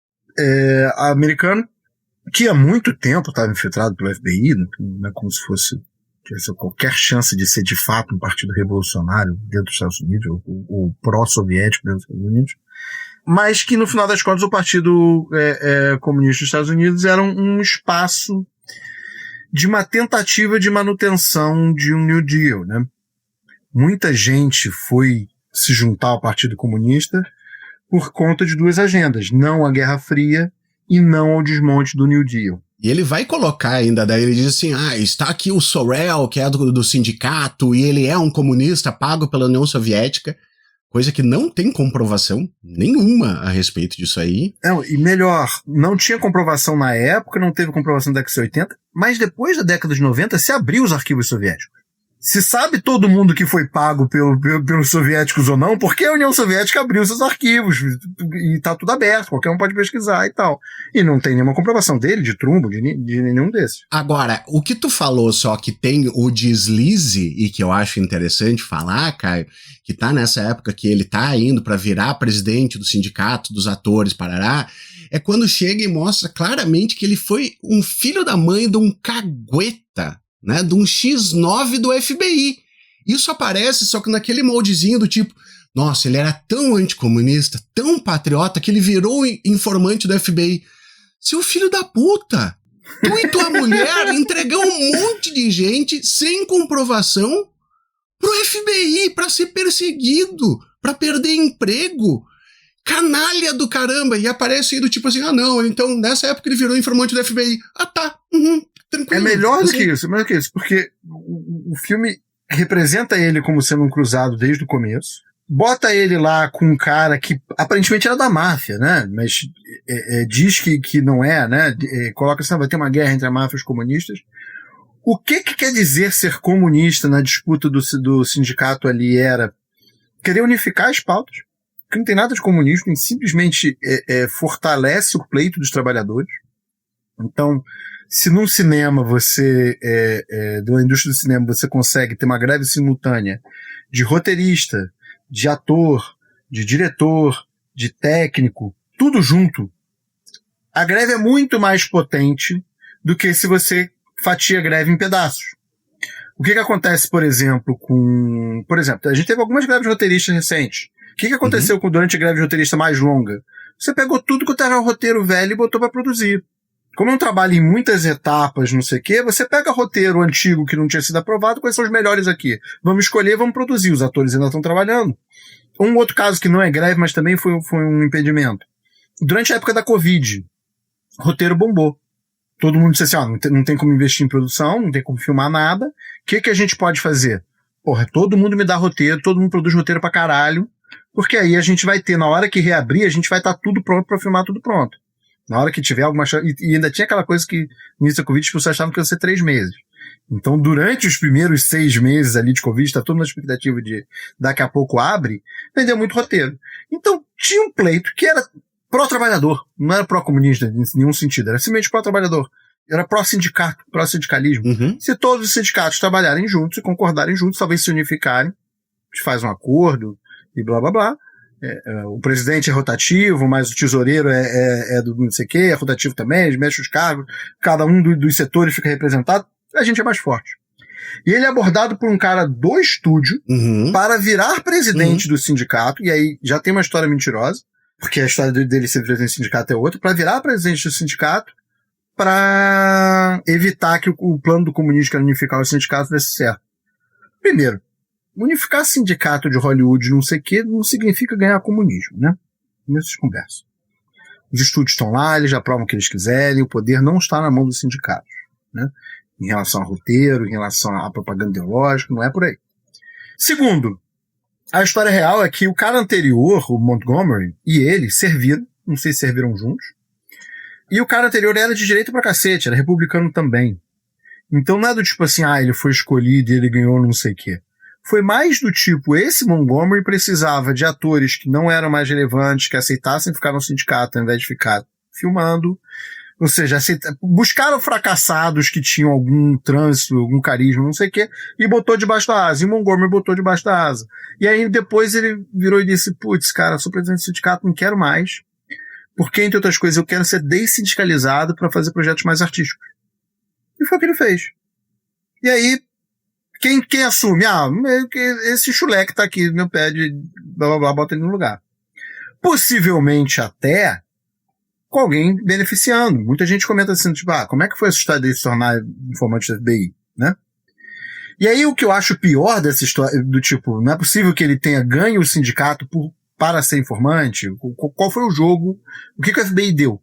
[SPEAKER 7] americano, que há muito tempo estava infiltrado pelo FBI, né, como se tivesse qualquer chance de ser de fato um partido revolucionário dentro dos Estados Unidos, ou pró-soviético dentro dos Estados Unidos, mas que no final das contas o Partido Comunista dos Estados Unidos era um espaço de uma tentativa de manutenção de um New Deal, né? Muita gente foi se juntar ao Partido Comunista por conta de duas agendas, não à Guerra Fria e não ao desmonte do New Deal.
[SPEAKER 5] E ele vai colocar ainda, daí ele diz assim, está aqui o Sorel, que é do sindicato, e ele é um comunista pago pela União Soviética, coisa que não tem comprovação nenhuma a respeito disso aí.
[SPEAKER 7] E melhor, não tinha comprovação na época, não teve comprovação da década de 80, mas depois da década de 90 se abriu os arquivos soviéticos. Se sabe todo mundo que foi pago pelos soviéticos ou não, porque a União Soviética abriu seus arquivos e tá tudo aberto, qualquer um pode pesquisar e tal. E não tem nenhuma comprovação dele, de trumbo, de nenhum desses.
[SPEAKER 5] Agora, o que tu falou só que tem o deslize, e que eu acho interessante falar, Caio, que tá nessa época que ele tá indo pra virar presidente do sindicato dos atores, parará, é quando chega e mostra claramente que ele foi um filho da mãe de um cagueta, né, de um X9 do FBI. Isso aparece só que naquele moldezinho do tipo, nossa, ele era tão anticomunista, tão patriota, que ele virou informante do FBI. Seu filho da puta! Tu e tua mulher entregou um monte de gente sem comprovação pro FBI, pra ser perseguido, pra perder emprego. Canalha do caramba! E aparece aí do tipo assim, não, então nessa época ele virou informante do FBI. Tá, tranquilo.
[SPEAKER 7] É melhor do que isso, porque o filme representa ele como sendo um cruzado desde o começo, bota ele lá com um cara que aparentemente era da máfia, né, mas diz que não é, né, coloca assim, vai ter uma guerra entre a máfia e os comunistas. O que quer dizer ser comunista na disputa do sindicato ali era querer unificar as pautas, que não tem nada de comunismo, simplesmente fortalece o pleito dos trabalhadores. Então, se num cinema você, da indústria do cinema, você consegue ter uma greve simultânea de roteirista, de ator, de diretor, de técnico, tudo junto, a greve é muito mais potente do que se você fatia a greve em pedaços. O que acontece, por exemplo, a gente teve algumas greves roteiristas recentes. O que aconteceu durante a greve roteirista mais longa? Você pegou tudo que era o roteiro velho e botou para produzir. Como é um trabalho em muitas etapas, não sei o quê, você pega roteiro antigo que não tinha sido aprovado, quais são os melhores aqui? Vamos escolher, vamos produzir. Os atores ainda estão trabalhando. Um outro caso que não é greve, mas também foi um impedimento. Durante a época da Covid, o roteiro bombou. Todo mundo disse assim, não tem como investir em produção, não tem como filmar nada. O que a gente pode fazer? Porra, todo mundo me dá roteiro, todo mundo produz roteiro pra caralho, porque aí a gente vai ter, na hora que reabrir, a gente vai estar tudo pronto pra filmar tudo pronto. Na hora que tiver alguma chance, e ainda tinha aquela coisa que no início da Covid as pessoas achavam que ia ser 3 meses. Então, durante os primeiros 6 meses ali de Covid, tá todo na expectativa de daqui a pouco abre, vendeu muito roteiro. Então, tinha um pleito que era pró-trabalhador, não era pró-comunista em nenhum sentido, era simplesmente pró-trabalhador. Era pró-sindicato, pró-sindicalismo. Se todos os sindicatos trabalharem juntos e concordarem juntos, talvez se unificarem, a gente faz um acordo e blá blá blá. O presidente é rotativo, mas o tesoureiro é do não sei o que, é rotativo também, ele mexe os cargos, cada um dos setores fica representado, a gente é mais forte. E ele é abordado por um cara do estúdio para virar presidente do sindicato, e aí já tem uma história mentirosa, porque a história dele ser presidente do sindicato é outra, para virar presidente do sindicato, para evitar que o plano do comunismo, que era unificar o sindicato, desse certo. Primeiro, unificar sindicato de Hollywood não sei o que não significa ganhar comunismo, né? Nessas conversas. Os estúdios estão lá, eles já provam o que eles quiserem, o poder não está na mão dos sindicatos, né? Em relação a roteiro, em relação à propaganda ideológica, não é por aí. Segundo, a história real é que o cara anterior, o Montgomery, e ele serviram, não sei se serviram juntos, e o cara anterior era de direita pra cacete, era republicano também. Então não é do tipo assim, ele foi escolhido e ele ganhou não sei o quê. Foi mais do tipo, esse Montgomery precisava de atores que não eram mais relevantes, que aceitassem ficar no sindicato ao invés de ficar filmando. Ou seja, buscaram fracassados que tinham algum trânsito, algum carisma, não sei o quê, e botou debaixo da asa. E o Montgomery botou debaixo da asa. E aí depois ele virou e disse, putz, cara, sou presidente do sindicato, não quero mais. Porque, entre outras coisas, eu quero ser dessindicalizado para fazer projetos mais artísticos. E foi o que ele fez. E aí, quem assume? Esse chulé que tá aqui no meu pé de blá blá blá, bota ele no lugar. Possivelmente até com alguém beneficiando. Muita gente comenta assim, tipo, como é que foi essa história dele se tornar informante da FBI, né? E aí o que eu acho pior dessa história, do tipo, não é possível que ele tenha ganho o sindicato para ser informante, qual foi o jogo, o que o FBI deu.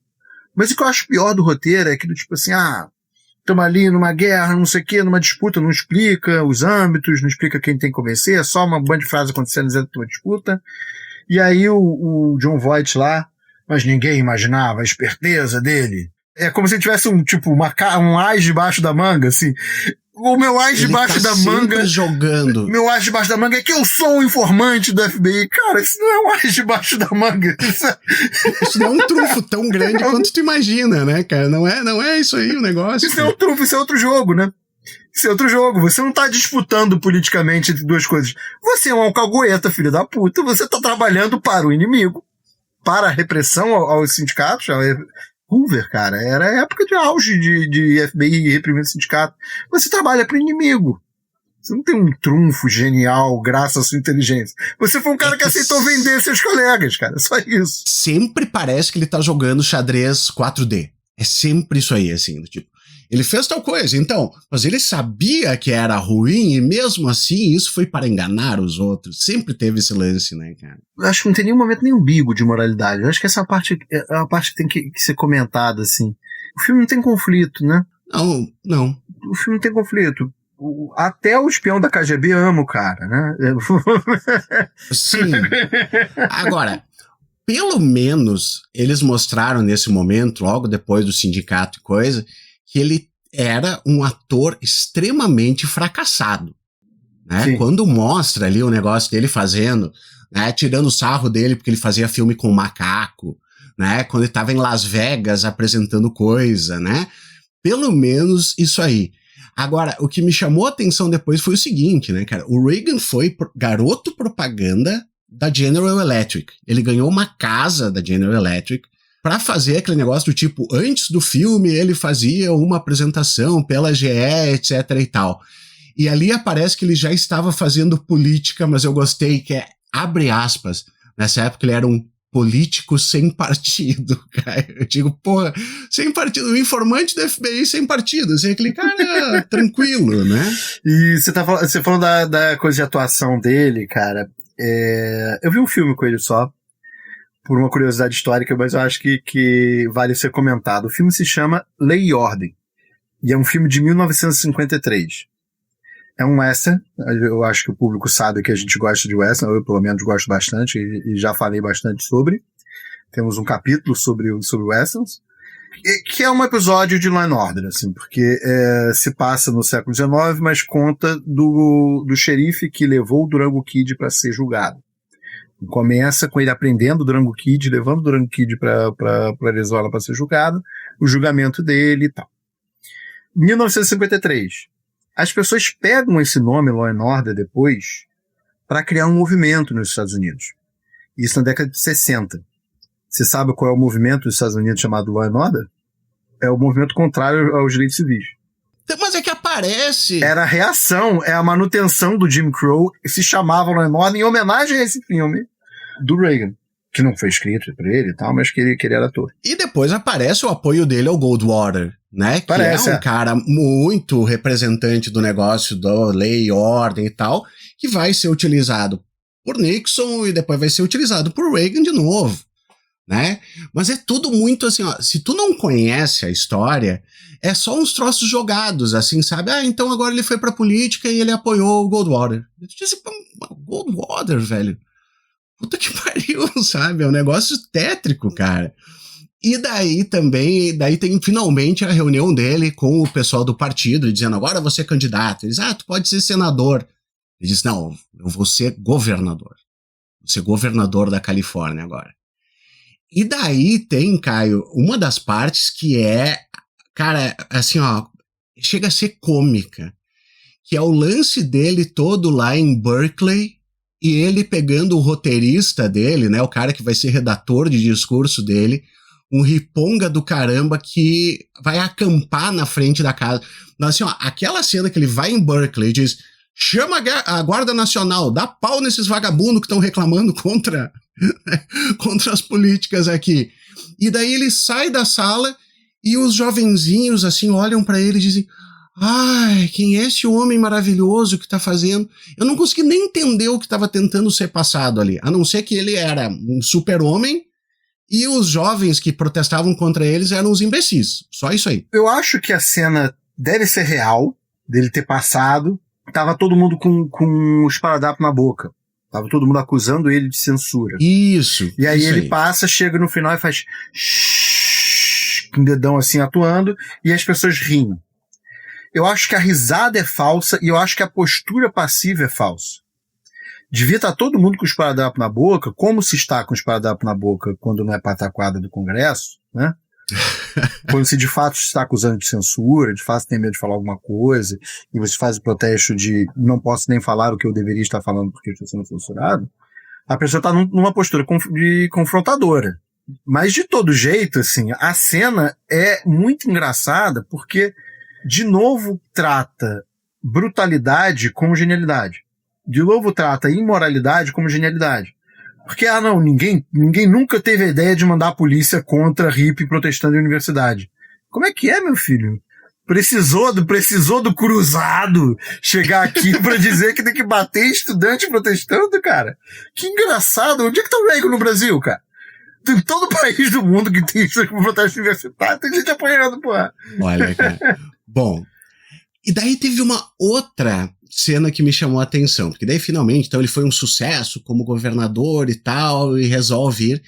[SPEAKER 7] Mas o que eu acho pior do roteiro é que do tipo assim, estamos ali numa guerra, não sei o que, numa disputa, não explica os âmbitos, não explica quem tem que convencer, é só uma banda de frases acontecendo dentro de uma disputa. E aí o John Voight lá, mas ninguém imaginava a esperteza dele. É como se ele tivesse um as debaixo da manga, assim. O meu as debaixo da manga.
[SPEAKER 5] Jogando.
[SPEAKER 7] Meu as debaixo da manga é que eu sou um informante do FBI. Cara, isso não é um as debaixo da manga.
[SPEAKER 5] Isso não é um trunfo tão grande quanto tu imagina, né, cara? Não é isso aí o negócio.
[SPEAKER 7] Isso é um trunfo, isso é outro jogo, né? Isso é outro jogo. Você não tá disputando politicamente entre duas coisas. Você é um alcahueta, filho da puta. Você tá trabalhando para o inimigo. Para a repressão aos sindicatos. Hoover, cara, era a época de auge de FBI reprimindo o sindicato. Você trabalha para o inimigo. Você não tem um trunfo genial graças à sua inteligência. Você foi um cara que aceitou vender seus colegas, cara. Só isso.
[SPEAKER 5] Sempre parece que ele tá jogando xadrez 4D. É sempre isso aí, assim, do tipo. Ele fez tal coisa, então, mas ele sabia que era ruim e mesmo assim isso foi para enganar os outros. Sempre teve esse lance, né, cara?
[SPEAKER 7] Eu acho que não tem nenhum momento nem ambíguo de moralidade. Eu acho que essa parte é a parte que tem que ser comentada, assim. O filme não tem conflito, né?
[SPEAKER 5] Não.
[SPEAKER 7] O filme não tem conflito. Até o espião da KGB ama o cara, né?
[SPEAKER 5] Sim. Agora, pelo menos eles mostraram nesse momento, logo depois do sindicato e coisa, que ele era um ator extremamente fracassado, né? Quando mostra ali o negócio dele fazendo, né, tirando o sarro dele porque ele fazia filme com macaco, né, quando ele estava em Las Vegas apresentando coisa, né? Pelo menos isso aí. Agora, o que me chamou a atenção depois foi o seguinte, né, cara? O Reagan foi garoto propaganda da General Electric. Ele ganhou uma casa da General Electric para fazer aquele negócio do tipo, antes do filme ele fazia uma apresentação pela GE, etc e tal. E ali aparece que ele já estava fazendo política, mas eu gostei que abre aspas, nessa época ele era um político sem partido, cara. Eu digo, porra, sem partido, o informante do FBI sem partido, assim, aquele cara tranquilo, né?
[SPEAKER 7] E você falou da coisa de atuação dele, cara. Eu vi um filme com ele só, por uma curiosidade histórica, mas eu acho que vale ser comentado. O filme se chama Lei e Ordem, e é um filme de 1953. É um western, eu acho que o público sabe que a gente gosta de western, eu pelo menos gosto bastante, e já falei bastante sobre. Temos um capítulo sobre westerns, que é um episódio de Law and Order, assim, porque se passa no século XIX, mas conta do xerife que levou o Durango Kid para ser julgado. Começa com ele aprendendo o Durango Kid, levando o Durango Kid para Arizona para ser julgado, o julgamento dele e tal. 1953. As pessoas pegam esse nome, Law and Order, depois, para criar um movimento nos Estados Unidos. Isso na década de 60. Você sabe qual é o movimento dos Estados Unidos chamado Law and Order? É o movimento contrário aos direitos civis.
[SPEAKER 5] Mas é que aparece...
[SPEAKER 7] Era a reação, é a manutenção do Jim Crow, que se chamava Law and Order em homenagem a esse filme do Reagan. Que não foi escrito por ele e tal, mas que ele era ator.
[SPEAKER 5] E depois aparece o apoio dele ao Goldwater, né? Que
[SPEAKER 7] parece,
[SPEAKER 5] é um cara muito representante do negócio da lei e ordem e tal, que vai ser utilizado por Nixon e depois vai ser utilizado por Reagan de novo, né? Mas é tudo muito assim, ó, se tu não conhece a história, é só uns troços jogados, assim, sabe? Ah, então agora ele foi pra política e ele apoiou o Goldwater. Eu disse, Goldwater, velho. Puta que pariu, sabe? É um negócio tétrico, cara. E daí tem finalmente a reunião dele com o pessoal do partido, dizendo, agora você é candidato. Ele diz, tu pode ser senador. Ele diz, não, eu vou ser governador. Vou ser governador da Califórnia agora. E daí tem, Caio, uma das partes que é, cara, assim, ó, chega a ser cômica, que é o lance dele todo lá em Berkeley, e ele pegando o roteirista dele, né, o cara que vai ser redator de discurso dele, um riponga do caramba que vai acampar na frente da casa. Então, assim, ó, aquela cena que ele vai em Berkeley e diz, chama a Guarda Nacional, dá pau nesses vagabundos que estão reclamando contra as políticas aqui. E daí ele sai da sala e os jovenzinhos, assim, olham pra ele e dizem, ai, quem é esse homem maravilhoso que tá fazendo? Eu não consegui nem entender o que estava tentando ser passado ali, a não ser que ele era um super-homem e os jovens que protestavam contra eles eram os imbecis. Só isso aí.
[SPEAKER 7] Eu acho que a cena deve ser real, dele ter passado. Tava todo mundo com os paradapos na boca. Tava todo mundo acusando ele de censura.
[SPEAKER 5] Isso.
[SPEAKER 7] E aí
[SPEAKER 5] isso
[SPEAKER 7] ele passa, chega no final e faz com o dedão assim atuando e as pessoas riem. Eu acho que a risada é falsa e eu acho que a postura passiva é falsa. Devia estar todo mundo com os paradapos na boca, como se está com os paradapos na boca quando não é pataquada do Congresso, né? Quando se de fato está acusando de censura, de fato tem medo de falar alguma coisa, e você faz o protesto de não posso nem falar o que eu deveria estar falando porque estou sendo censurado, a pessoa está numa postura de confrontadora. Mas de todo jeito, assim, a cena é muito engraçada porque de novo trata brutalidade como genialidade. De novo trata imoralidade como genialidade. Porque, não, ninguém nunca teve a ideia de mandar a polícia contra hippie protestando em universidade. Como é que é, meu filho? Precisou do cruzado chegar aqui pra dizer que tem que bater estudante protestando, cara? Que engraçado. Onde é que tá o Reagan no Brasil, cara? Tem todo país do mundo que tem protesto universitário, tem gente apanhando, porra.
[SPEAKER 5] Olha, cara. Bom, e daí teve uma outra cena que me chamou a atenção, porque daí finalmente, então ele foi um sucesso como governador e tal, e resolve ir,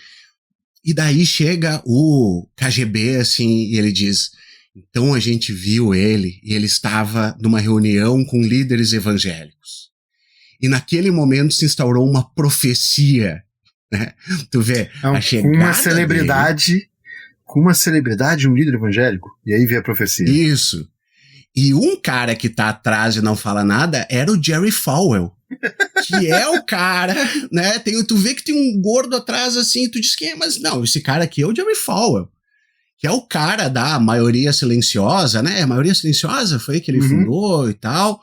[SPEAKER 5] e daí chega o KGB, assim, e ele diz, então a gente viu ele, e ele estava numa reunião com líderes evangélicos, e naquele momento se instaurou uma profecia, né? Tu vê, a chegada
[SPEAKER 7] com uma celebridade, um líder evangélico, e aí vem a profecia.
[SPEAKER 5] Isso. E um cara que tá atrás e não fala nada era o Jerry Falwell. Que é o cara, né? Tu vê que tem um gordo atrás assim, e tu diz quem é, mas não, esse cara aqui é o Jerry Falwell. Que é o cara da maioria silenciosa, né? A maioria silenciosa foi que ele fundou e tal.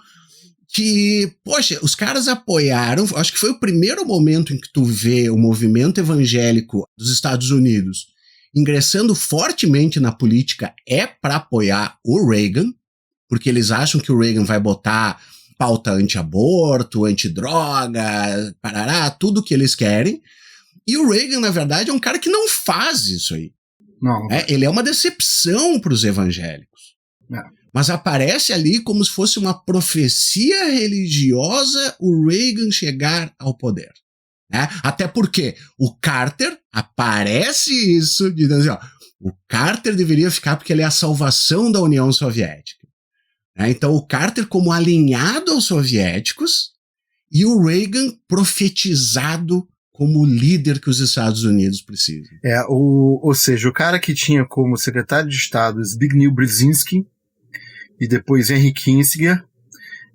[SPEAKER 5] Que, poxa, os caras apoiaram, acho que foi o primeiro momento em que tu vê o movimento evangélico dos Estados Unidos ingressando fortemente na política para apoiar o Reagan, porque eles acham que o Reagan vai botar pauta anti-aborto, anti-droga, parará, tudo que eles querem. E o Reagan, na verdade, é um cara que não faz isso aí.
[SPEAKER 7] Não.
[SPEAKER 5] Ele é uma decepção para os evangélicos. Mas aparece ali como se fosse uma profecia religiosa o Reagan chegar ao poder. Né? Até porque o Carter aparece isso, dizendo assim, ó, o Carter deveria ficar porque ele é a salvação da União Soviética. Né? Então o Carter como alinhado aos soviéticos e o Reagan profetizado como o líder que os Estados Unidos precisam.
[SPEAKER 7] Ou seja, o cara que tinha como secretário de Estado Zbigniew Brzezinski e depois Henry Kissinger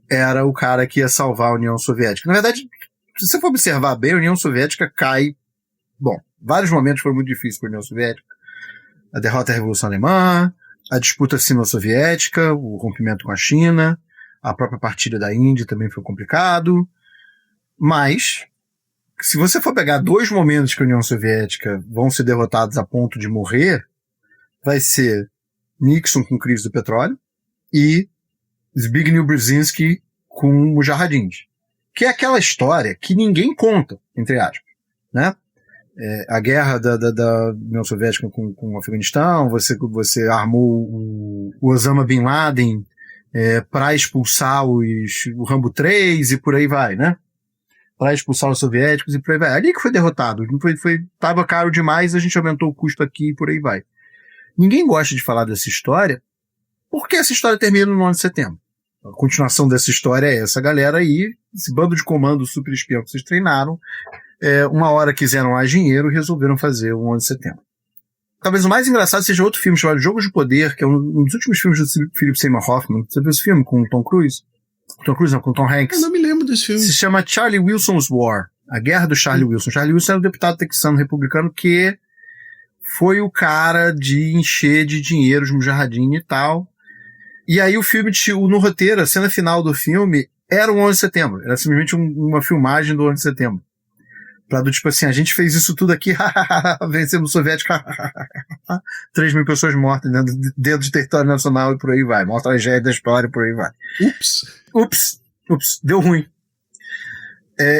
[SPEAKER 7] era o cara que ia salvar a União Soviética. Na verdade, se você for observar bem, a União Soviética cai... Bom, vários momentos foram muito difíceis para a União Soviética. A derrota da Revolução Alemã, a disputa sino-soviética, o rompimento com a China, a própria partida da Índia também foi complicado. Mas, se você for pegar 2 momentos que a União Soviética vão ser derrotados a ponto de morrer, vai ser Nixon com crise do petróleo e Zbigniew Brzezinski com mujahidins. Que é aquela história que ninguém conta, entre aspas, né? A guerra da União Soviética com o Afeganistão, você armou o Osama Bin Laden para expulsar o Rambo 3 e por aí vai, né? Para expulsar os soviéticos e por aí vai. Ali que foi derrotado. Tava caro demais, a gente aumentou o custo aqui e por aí vai. Ninguém gosta de falar dessa história, porque essa história termina no 9 de setembro. A continuação dessa história é essa galera aí, esse bando de comando super espião que vocês treinaram, uma hora quiseram mais dinheiro e resolveram fazer o 11 de setembro. Talvez o mais engraçado seja outro filme chamado Jogo de Poder, que é um dos últimos filmes do Philip Seymour Hoffman. Você viu esse filme com o Tom Cruise? Tom Cruise não, com o Tom Hanks.
[SPEAKER 5] Eu não me lembro desse filme.
[SPEAKER 7] Se chama Charlie Wilson's War, a guerra do Charlie Wilson. Charlie Wilson era um deputado texano republicano que foi o cara de encher de dinheiro os mujahideen e tal. E aí o filme, no roteiro, a cena final do filme era o 11 de setembro. Era simplesmente uma filmagem do 11 de setembro. Pra do tipo assim, a gente fez isso tudo aqui, vencemos o soviético, 3 mil pessoas mortas dentro do território nacional e por aí vai. Mostra a tragédia da história e por aí vai. Ups, deu ruim.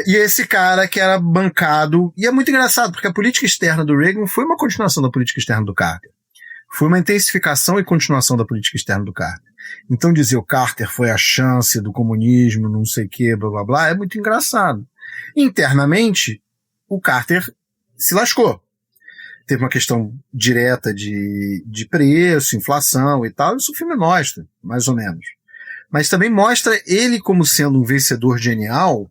[SPEAKER 7] E esse cara que era bancado, e é muito engraçado, porque a política externa do Reagan foi uma continuação da política externa do Carter. Foi uma intensificação e continuação da política externa do Carter. Então dizer o Carter foi a chance do comunismo, não sei o que, blá blá blá, é muito engraçado. Internamente, o Carter se lascou. Teve uma questão direta de preço, inflação e tal, isso o filme mostra, mais ou menos. Mas também mostra ele como sendo um vencedor genial,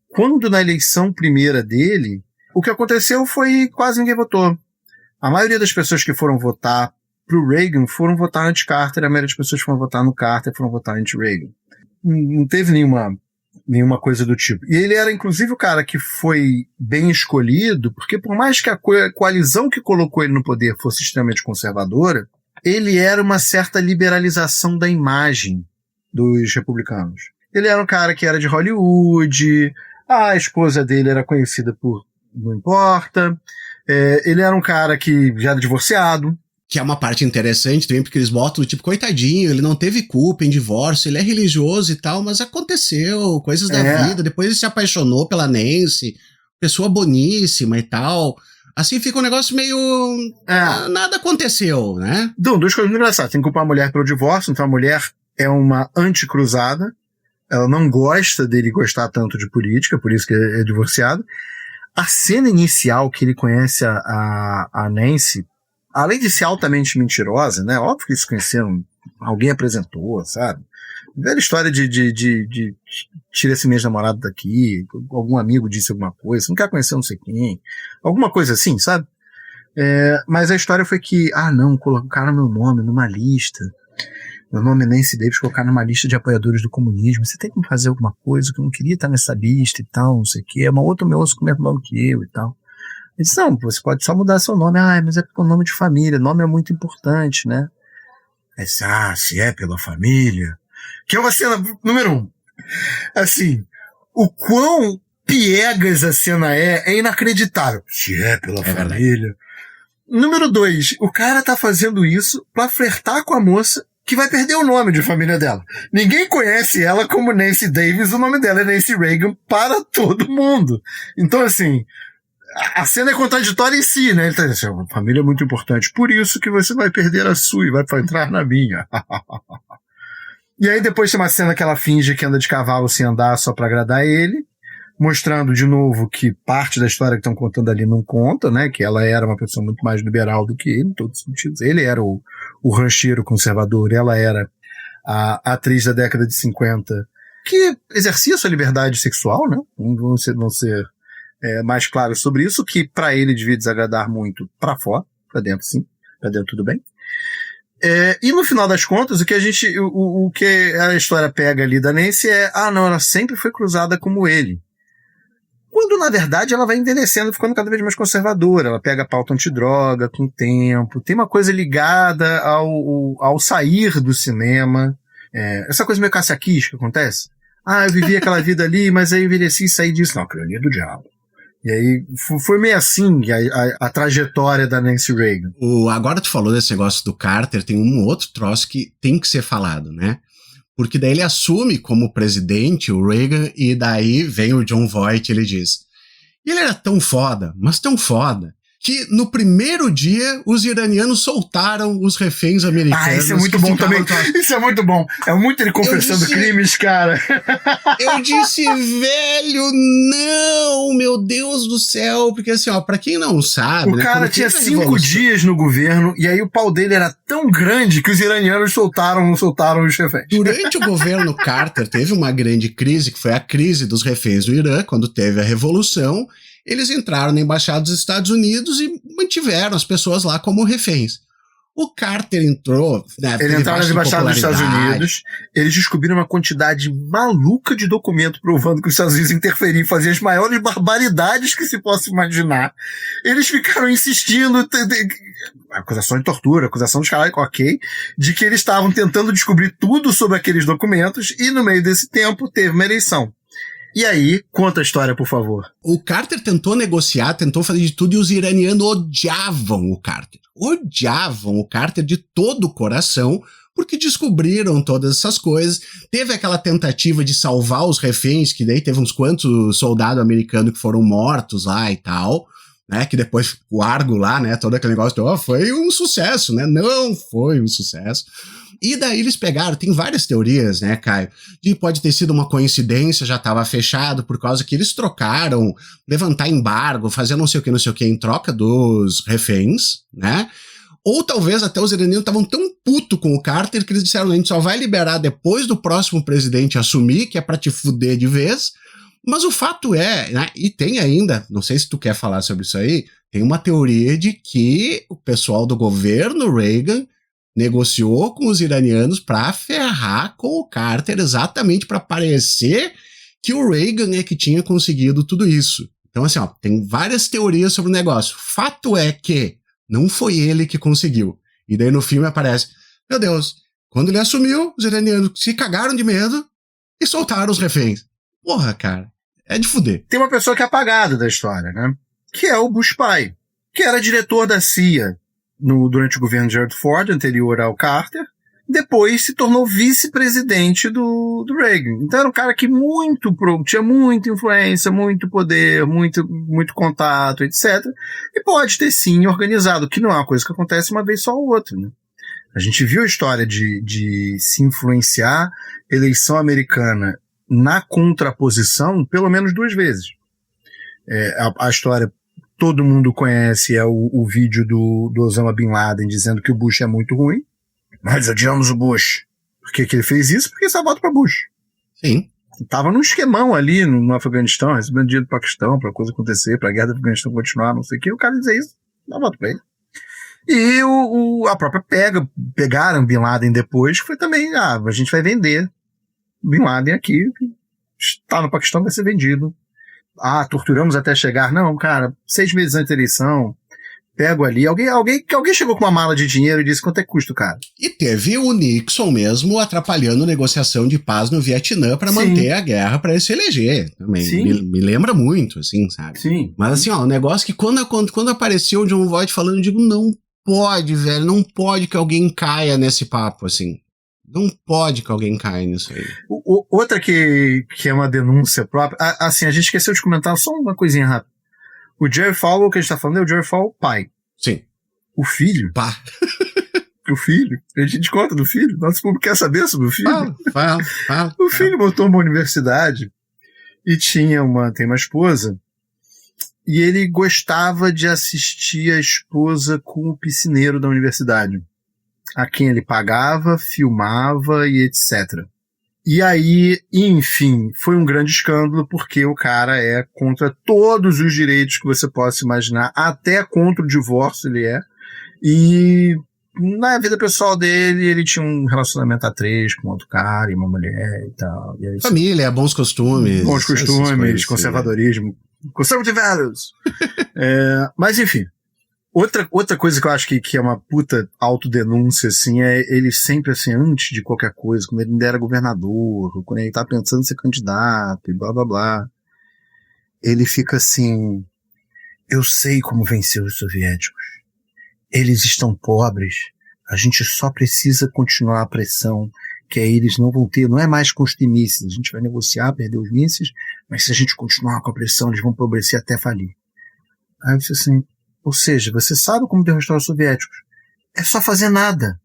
[SPEAKER 7] quando na eleição primeira dele, o que aconteceu foi quase ninguém votou. A maioria das pessoas que foram votar pro Reagan foram votar anti-Carter, a maioria das pessoas que foram votar no Carter foram votar anti-Reagan. Não teve nenhuma coisa do tipo. E ele era, inclusive, o cara que foi bem escolhido, porque por mais que a coalizão que colocou ele no poder fosse extremamente conservadora, ele era uma certa liberalização da imagem dos republicanos. Ele era um cara que era de Hollywood, a esposa dele era conhecida por não importa, ele era um cara que já era divorciado.
[SPEAKER 5] Que é uma parte interessante também, porque eles botam, tipo, coitadinho, ele não teve culpa em divórcio, ele é religioso e tal, mas aconteceu, coisas da vida, depois ele se apaixonou pela Nancy, pessoa boníssima e tal. Assim fica um negócio meio... nada aconteceu, né?
[SPEAKER 7] Então, 2 coisas muito engraçadas. Tem que culpar a mulher pelo divórcio, então a mulher é uma anticruzada, ela não gosta dele gostar tanto de política, por isso que é divorciado. A cena inicial que ele conhece a Nancy, além de ser altamente mentirosa, né? Óbvio que eles se conheceram, alguém apresentou, sabe? Velha história de tira esse mês namorado daqui, algum amigo disse alguma coisa, você não quer conhecer não sei quem, alguma coisa assim, sabe? Mas a história foi que, não, colocaram meu nome numa lista meu nome é Nancy Davis, colocar numa lista de apoiadores do comunismo, você tem que fazer alguma coisa que eu não queria estar nessa lista e tal, não sei o que, é uma outra moça com o mesmo nome que eu e tal. Ele disse, não, você pode só mudar seu nome. Mas é porque o nome de família, nome é muito importante, né? Aí disse, se é pela família. Que é uma cena, número 1. Assim, o quão piegas a cena é inacreditável. Se é pela família. Número 2, o cara tá fazendo isso pra flertar com a moça que vai perder o nome de família dela. Ninguém conhece ela como Nancy Davis, o nome dela é Nancy Reagan para todo mundo. Então, assim, a cena é contraditória em si, né? Ele tá dizendo, a família é muito importante, por isso que você vai perder a sua e vai entrar na minha. E aí depois tem uma cena que ela finge que anda de cavalo sem andar só pra agradar ele, mostrando de novo que parte da história que estão contando ali não conta, né? Que ela era uma pessoa muito mais liberal do que ele, em todos os sentidos. Ele era o rancheiro conservador, ela era a atriz da década de 50 que exercia sua liberdade sexual, né? Vamos ser mais claros sobre isso, que para ele devia desagradar muito para fora, para dentro sim, para dentro tudo bem. E no final das contas, o que a história pega ali da Nancy ela sempre foi cruzada como ele. Quando, na verdade, ela vai envelhecendo, ficando cada vez mais conservadora. Ela pega a pauta antidroga com o tempo. Tem uma coisa ligada ao sair do cinema. Essa coisa meio Cássia Kiss que acontece. Eu vivi aquela vida ali, mas aí envelheci e saí disso. Não, aquilo ali é do diabo. E aí, foi meio assim a trajetória da Nancy Reagan.
[SPEAKER 5] Agora tu falou desse negócio do Carter, tem um outro troço que tem que ser falado, né? Porque daí ele assume como presidente o Reagan e daí vem o John Voight e ele diz, e ele era tão foda, mas tão foda, que no primeiro dia os iranianos soltaram os reféns americanos.
[SPEAKER 7] Isso é muito bom também. Isso é muito bom. É muito ele confessando crimes, cara.
[SPEAKER 5] Eu disse, velho, não, meu Deus do céu, porque assim, pra quem não sabe...
[SPEAKER 7] O cara tinha 5 dias no governo e aí o pau dele era tão grande que os iranianos soltaram os reféns.
[SPEAKER 5] Durante o governo Carter teve uma grande crise, que foi a crise dos reféns do Irã, quando teve a revolução. Eles entraram na embaixada dos Estados Unidos e mantiveram as pessoas lá como reféns. O Carter entrou...
[SPEAKER 7] Ele entrou na embaixada dos Estados Unidos, eles descobriram uma quantidade maluca de documento provando que os Estados Unidos interferiam e faziam as maiores barbaridades que se possa imaginar. Eles ficaram insistindo... Acusação de tortura, acusação de caralho, ok, de que eles estavam tentando descobrir tudo sobre aqueles documentos e no meio desse tempo teve uma eleição. E aí, conta a história, por favor.
[SPEAKER 5] O Carter tentou negociar, tentou fazer de tudo e os iranianos odiavam o Carter. Odiavam o Carter de todo o coração, porque descobriram todas essas coisas. Teve aquela tentativa de salvar os reféns, que daí teve uns quantos soldados americanos que foram mortos lá e tal, né? Que depois o Argo lá, né? Todo aquele negócio de, foi um sucesso, né? Não foi um sucesso. E daí eles pegaram, tem várias teorias, né, Caio, de pode ter sido uma coincidência, já estava fechado, por causa que eles trocaram, levantar embargo, fazer não sei o que em troca dos reféns, né? Ou talvez até os iranianos estavam tão putos com o Carter que eles disseram, a gente só vai liberar depois do próximo presidente assumir, que é pra te fuder de vez. Mas o fato é, né, e tem ainda, não sei se tu quer falar sobre isso aí, tem uma teoria de que o pessoal do governo Reagan negociou com os iranianos para ferrar com o Carter exatamente para parecer que o Reagan é que tinha conseguido tudo isso. Então assim, tem várias teorias sobre o negócio. Fato é que não foi ele que conseguiu. E daí no filme aparece, meu Deus, quando ele assumiu, os iranianos se cagaram de medo e soltaram os reféns. Porra, cara, é de fuder.
[SPEAKER 7] Tem uma pessoa que é apagada da história, né? Que é o Bush pai, que era diretor da CIA durante o governo de Gerald Ford, anterior ao Carter, depois se tornou vice-presidente do Reagan. Então era um cara que tinha muita influência, muito poder, muito contato, etc. E pode ter sim organizado, que não é uma coisa que acontece uma vez só ou outra, né? A gente viu a história de se influenciar eleição americana na contraposição pelo menos 2 vezes. A história todo mundo conhece, é o vídeo do Osama Bin Laden dizendo que o Bush é muito ruim. Nós odiamos o Bush. Por que ele fez isso? Porque só vota pra Bush.
[SPEAKER 5] Sim.
[SPEAKER 7] Tava num esquemão ali no Afeganistão, recebendo dinheiro do Paquistão pra coisa acontecer, pra guerra do Afeganistão continuar, não sei o que. O cara dizer isso, dá voto pra ele. E a própria pegaram Bin Laden depois, que foi também, a gente vai vender Bin Laden aqui, está no Paquistão, vai ser vendido. Torturamos até chegar. Não, cara, 6 meses antes da eleição, pego ali. Alguém chegou com uma mala de dinheiro e disse quanto é que custa, cara.
[SPEAKER 5] E teve o Nixon mesmo atrapalhando a negociação de paz no Vietnã para manter a guerra para ele se eleger também. Me lembra muito, assim, sabe?
[SPEAKER 7] Sim.
[SPEAKER 5] Mas assim, ó, um negócio que quando apareceu o John Voight falando, eu digo, não pode, velho, não pode que alguém caia nesse papo, assim. Não pode que alguém caia nisso aí.
[SPEAKER 7] Outra que é uma denúncia própria, assim, a gente esqueceu de comentar só uma coisinha rápida. O Jerry Falwell, que a gente tá falando, é o Jerry Falwell pai.
[SPEAKER 5] Sim.
[SPEAKER 7] O filho?
[SPEAKER 5] Pá.
[SPEAKER 7] O filho? A gente conta do filho? Nosso público quer saber sobre o filho?
[SPEAKER 5] Fala.
[SPEAKER 7] O filho botou uma universidade e tem uma esposa, e ele gostava de assistir a esposa com o piscineiro da universidade, a quem ele pagava, filmava e etc. E aí, enfim, foi um grande escândalo porque o cara é contra todos os direitos que você possa imaginar, até contra o divórcio ele é. E na vida pessoal dele, ele tinha um relacionamento a 3 com outro cara e uma mulher e tal. E aí,
[SPEAKER 5] família, bons costumes.
[SPEAKER 7] Bons costumes, conservadorismo. Conservative values. Mas enfim. Outra coisa que eu acho que é uma puta autodenúncia, assim, é ele sempre, assim, antes de qualquer coisa, quando ele ainda era governador, quando ele tá pensando em ser candidato e blá blá blá, ele fica assim, eu sei como vencer os soviéticos. Eles estão pobres, a gente só precisa continuar a pressão, que aí eles não vão ter, não é mais com os mísseis, a gente vai negociar, perder os mísseis, mas se a gente continuar com a pressão, eles vão empobrecer até falir. Aí eu disse assim, ou seja, você sabe como derrotar os soviéticos. É só fazer nada.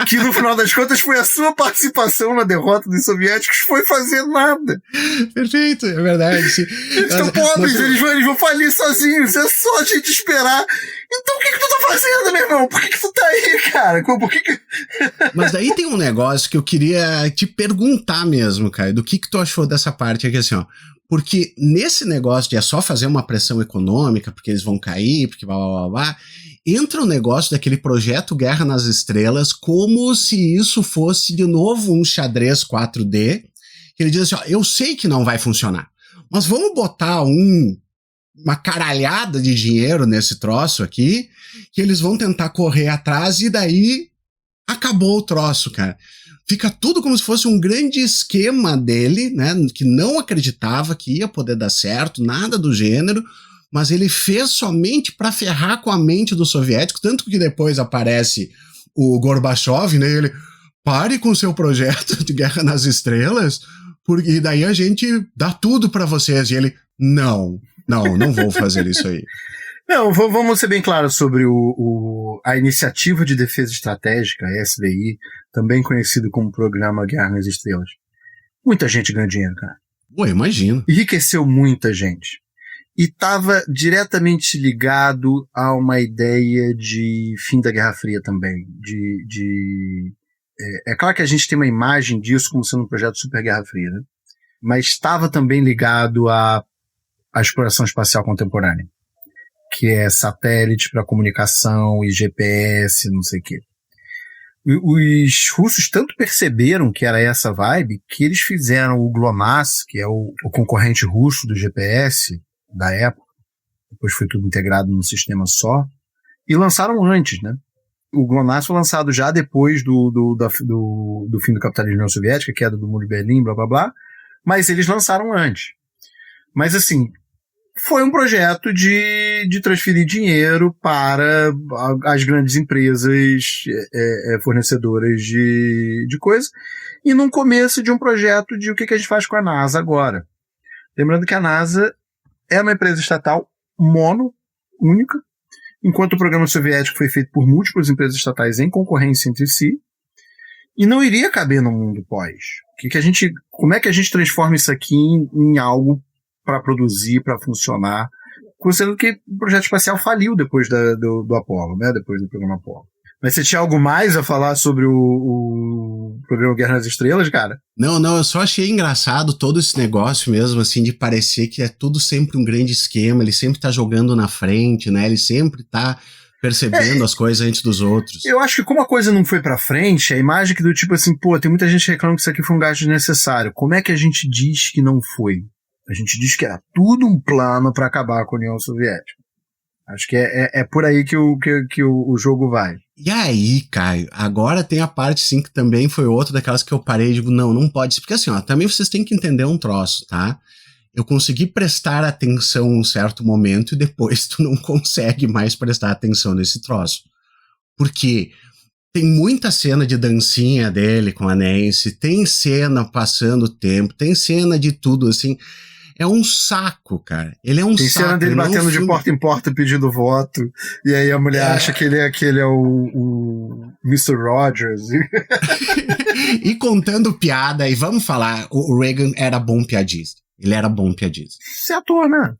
[SPEAKER 7] Que no final das contas foi a sua participação na derrota dos soviéticos, foi fazer nada.
[SPEAKER 5] Perfeito, é verdade. Sim.
[SPEAKER 7] Eles estão pobres, eles vão falir sozinhos, é só a gente esperar. Então o que tu tá fazendo, meu irmão? Por que tu tá aí, cara? Por que...
[SPEAKER 5] Mas daí tem um negócio que eu queria te perguntar mesmo, cara, do que tu achou dessa parte aqui, assim, ó. Porque nesse negócio de é só fazer uma pressão econômica, porque eles vão cair, porque blá, blá, blá, blá, entra o negócio daquele projeto Guerra nas Estrelas como se isso fosse de novo um xadrez 4D, que ele diz assim, ó, eu sei que não vai funcionar, mas vamos botar uma caralhada de dinheiro nesse troço aqui, que eles vão tentar correr atrás e daí acabou o troço, cara. Fica tudo como se fosse um grande esquema dele, né, que não acreditava que ia poder dar certo, nada do gênero, mas ele fez somente para ferrar com a mente dos soviéticos, tanto que depois aparece o Gorbachev, né, ele, pare com o seu projeto de Guerra nas Estrelas, porque daí a gente dá tudo para vocês, e ele, não vou fazer isso aí.
[SPEAKER 7] Não, vamos ser bem claros sobre a Iniciativa de Defesa Estratégica, a SDI, também conhecido como Programa Guerra nas Estrelas. Muita gente ganhou dinheiro, cara.
[SPEAKER 5] Pô, imagino.
[SPEAKER 7] Enriqueceu muita gente. E estava diretamente ligado a uma ideia de fim da Guerra Fria também. É claro que a gente tem uma imagem disso como sendo um projeto super Guerra Fria, né? Mas estava também ligado à exploração espacial contemporânea, que é satélite para comunicação e GPS, não sei o quê. Os russos tanto perceberam que era essa vibe, que eles fizeram o GLONASS, que é o concorrente russo do GPS da época, depois foi tudo integrado num sistema só, e lançaram antes, né? O GLONASS foi lançado já depois do fim do capitalismo da União Soviética, queda do Muro de Berlim, blá blá blá, mas eles lançaram antes. Mas assim, foi um projeto de transferir dinheiro para as grandes empresas fornecedoras de coisas, e num começo de um projeto de o que a gente faz com a NASA agora. Lembrando que a NASA é uma empresa estatal única, enquanto o programa soviético foi feito por múltiplas empresas estatais em concorrência entre si, e não iria caber no mundo pós. Como é que a gente transforma isso aqui em algo para produzir, para funcionar, considerando que o projeto espacial faliu depois do Apollo, né? Depois do programa Apollo. Mas você tinha algo mais a falar sobre o programa Guerra nas Estrelas, cara?
[SPEAKER 5] Não, eu só achei engraçado todo esse negócio mesmo, assim, de parecer que é tudo sempre um grande esquema, ele sempre tá jogando na frente, né? Ele sempre tá percebendo as coisas antes dos outros.
[SPEAKER 7] Eu acho que como a coisa não foi pra frente, a imagem que do tipo assim, pô, tem muita gente reclamando que isso aqui foi um gasto desnecessário. Como é que a gente diz que não foi? A gente diz que era tudo um plano pra acabar com a União Soviética. Acho que é por aí que o jogo vai.
[SPEAKER 5] E aí, Caio, agora tem a parte, sim, que também foi outra daquelas que eu parei e digo, não pode ser. Porque assim, ó, também vocês têm que entender um troço, tá? Eu consegui prestar atenção em um certo momento e depois tu não consegue mais prestar atenção nesse troço. Porque tem muita cena de dancinha dele com a Nancy, tem cena passando o tempo, tem cena de tudo, assim... É um saco, cara. Ele é um
[SPEAKER 7] tem
[SPEAKER 5] saco.
[SPEAKER 7] Tem cena dele batendo de porta em porta pedindo voto. E aí a mulher acha que ele é o Mr. Rogers.
[SPEAKER 5] E contando piada. E vamos falar, o Reagan era bom piadista. Ele era bom piadista.
[SPEAKER 7] Você é ator, né?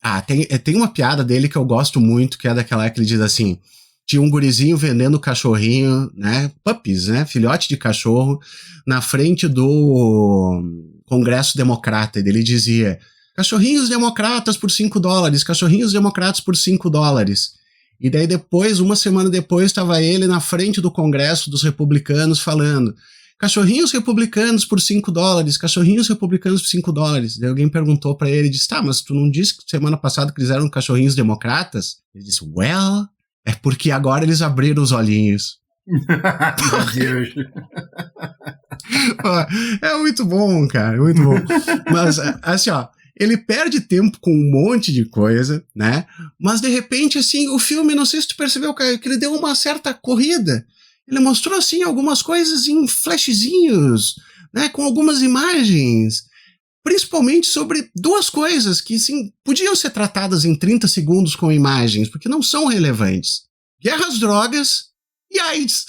[SPEAKER 5] Tem uma piada dele que eu gosto muito, que é daquela que ele diz assim... Tinha um gurizinho vendendo cachorrinho, né? Puppies, né? Filhote de cachorro, na frente do Congresso Democrata. E ele dizia... Cachorrinhos democratas por $5, cachorrinhos democratas por $5. E daí depois, uma semana depois, estava ele na frente do Congresso dos republicanos falando cachorrinhos republicanos por $5, cachorrinhos republicanos por $5. Daí alguém perguntou pra ele, disse, tá, mas tu não disse que semana passada que eles eram cachorrinhos democratas? Ele disse, well, é porque agora eles abriram os olhinhos.
[SPEAKER 7] Meu Deus.
[SPEAKER 5] É muito bom, cara, muito bom. Mas, assim, ó, ele perde tempo com um monte de coisa, né? Mas, de repente, assim, o filme, não sei se tu percebeu, Caio, que ele deu uma certa corrida. Ele mostrou, assim, algumas coisas em flashzinhos, né? Com algumas imagens. Principalmente sobre duas coisas que, assim, podiam ser tratadas em 30 segundos com imagens, porque não são relevantes. Guerra às drogas e AIDS.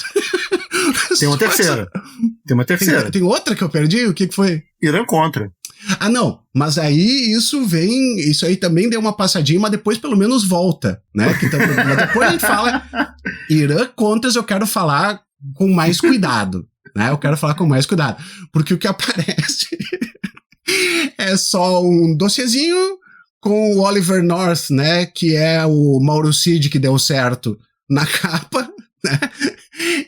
[SPEAKER 7] Tem uma terceira.
[SPEAKER 5] Tem outra que eu perdi? O que foi?
[SPEAKER 7] Irã contra.
[SPEAKER 5] Ah, não, mas aí isso aí também deu uma passadinha, mas depois pelo menos volta, né? Mas depois a gente fala Irã Contras, eu quero falar com mais cuidado, né? Eu quero falar com mais cuidado, porque o que aparece é só um dossiezinho com o Oliver North, né? Que é o Mauro Cid que deu certo na capa, né?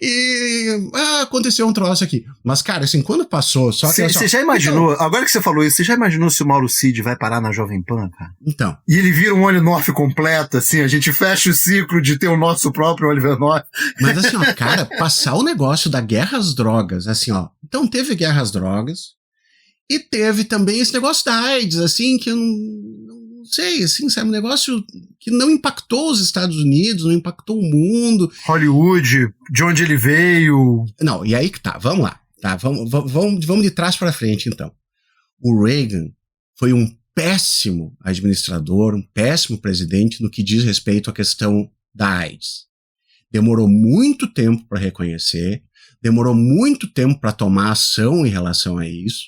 [SPEAKER 5] E aconteceu um troço aqui. Mas, cara, assim, quando passou...
[SPEAKER 7] Você já imaginou, agora que você falou isso, você já imaginou se o Mauro Cid vai parar na Jovem Pan, cara?
[SPEAKER 5] Então.
[SPEAKER 7] E ele vira um Olho North completo, assim, a gente fecha o ciclo de ter o nosso próprio Oliver North.
[SPEAKER 5] Mas, assim, ó, cara, passar o negócio da guerra às drogas, assim, ó. Então teve guerra às drogas e teve também esse negócio da AIDS, assim, que eu não sei, assim, sabe, um negócio que não impactou os Estados Unidos, não impactou o mundo.
[SPEAKER 7] Hollywood, de onde ele veio.
[SPEAKER 5] Não, e aí que tá, vamos lá. Tá, vamos de trás para frente, então. O Reagan foi um péssimo administrador, um péssimo presidente no que diz respeito à questão da AIDS. Demorou muito tempo para reconhecer, demorou muito tempo para tomar ação em relação a isso.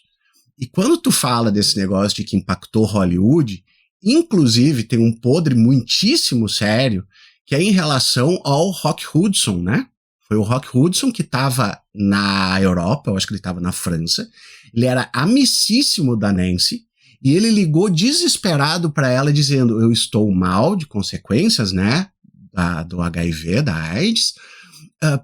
[SPEAKER 5] E quando tu fala desse negócio de que impactou Hollywood, inclusive tem um podre muitíssimo sério, que é em relação ao Rock Hudson, né? Foi o Rock Hudson que estava na Europa, eu acho que ele estava na França. Ele era amicíssimo da Nancy e ele ligou desesperado para ela dizendo, eu estou mal de consequências, né? Do HIV, da AIDS.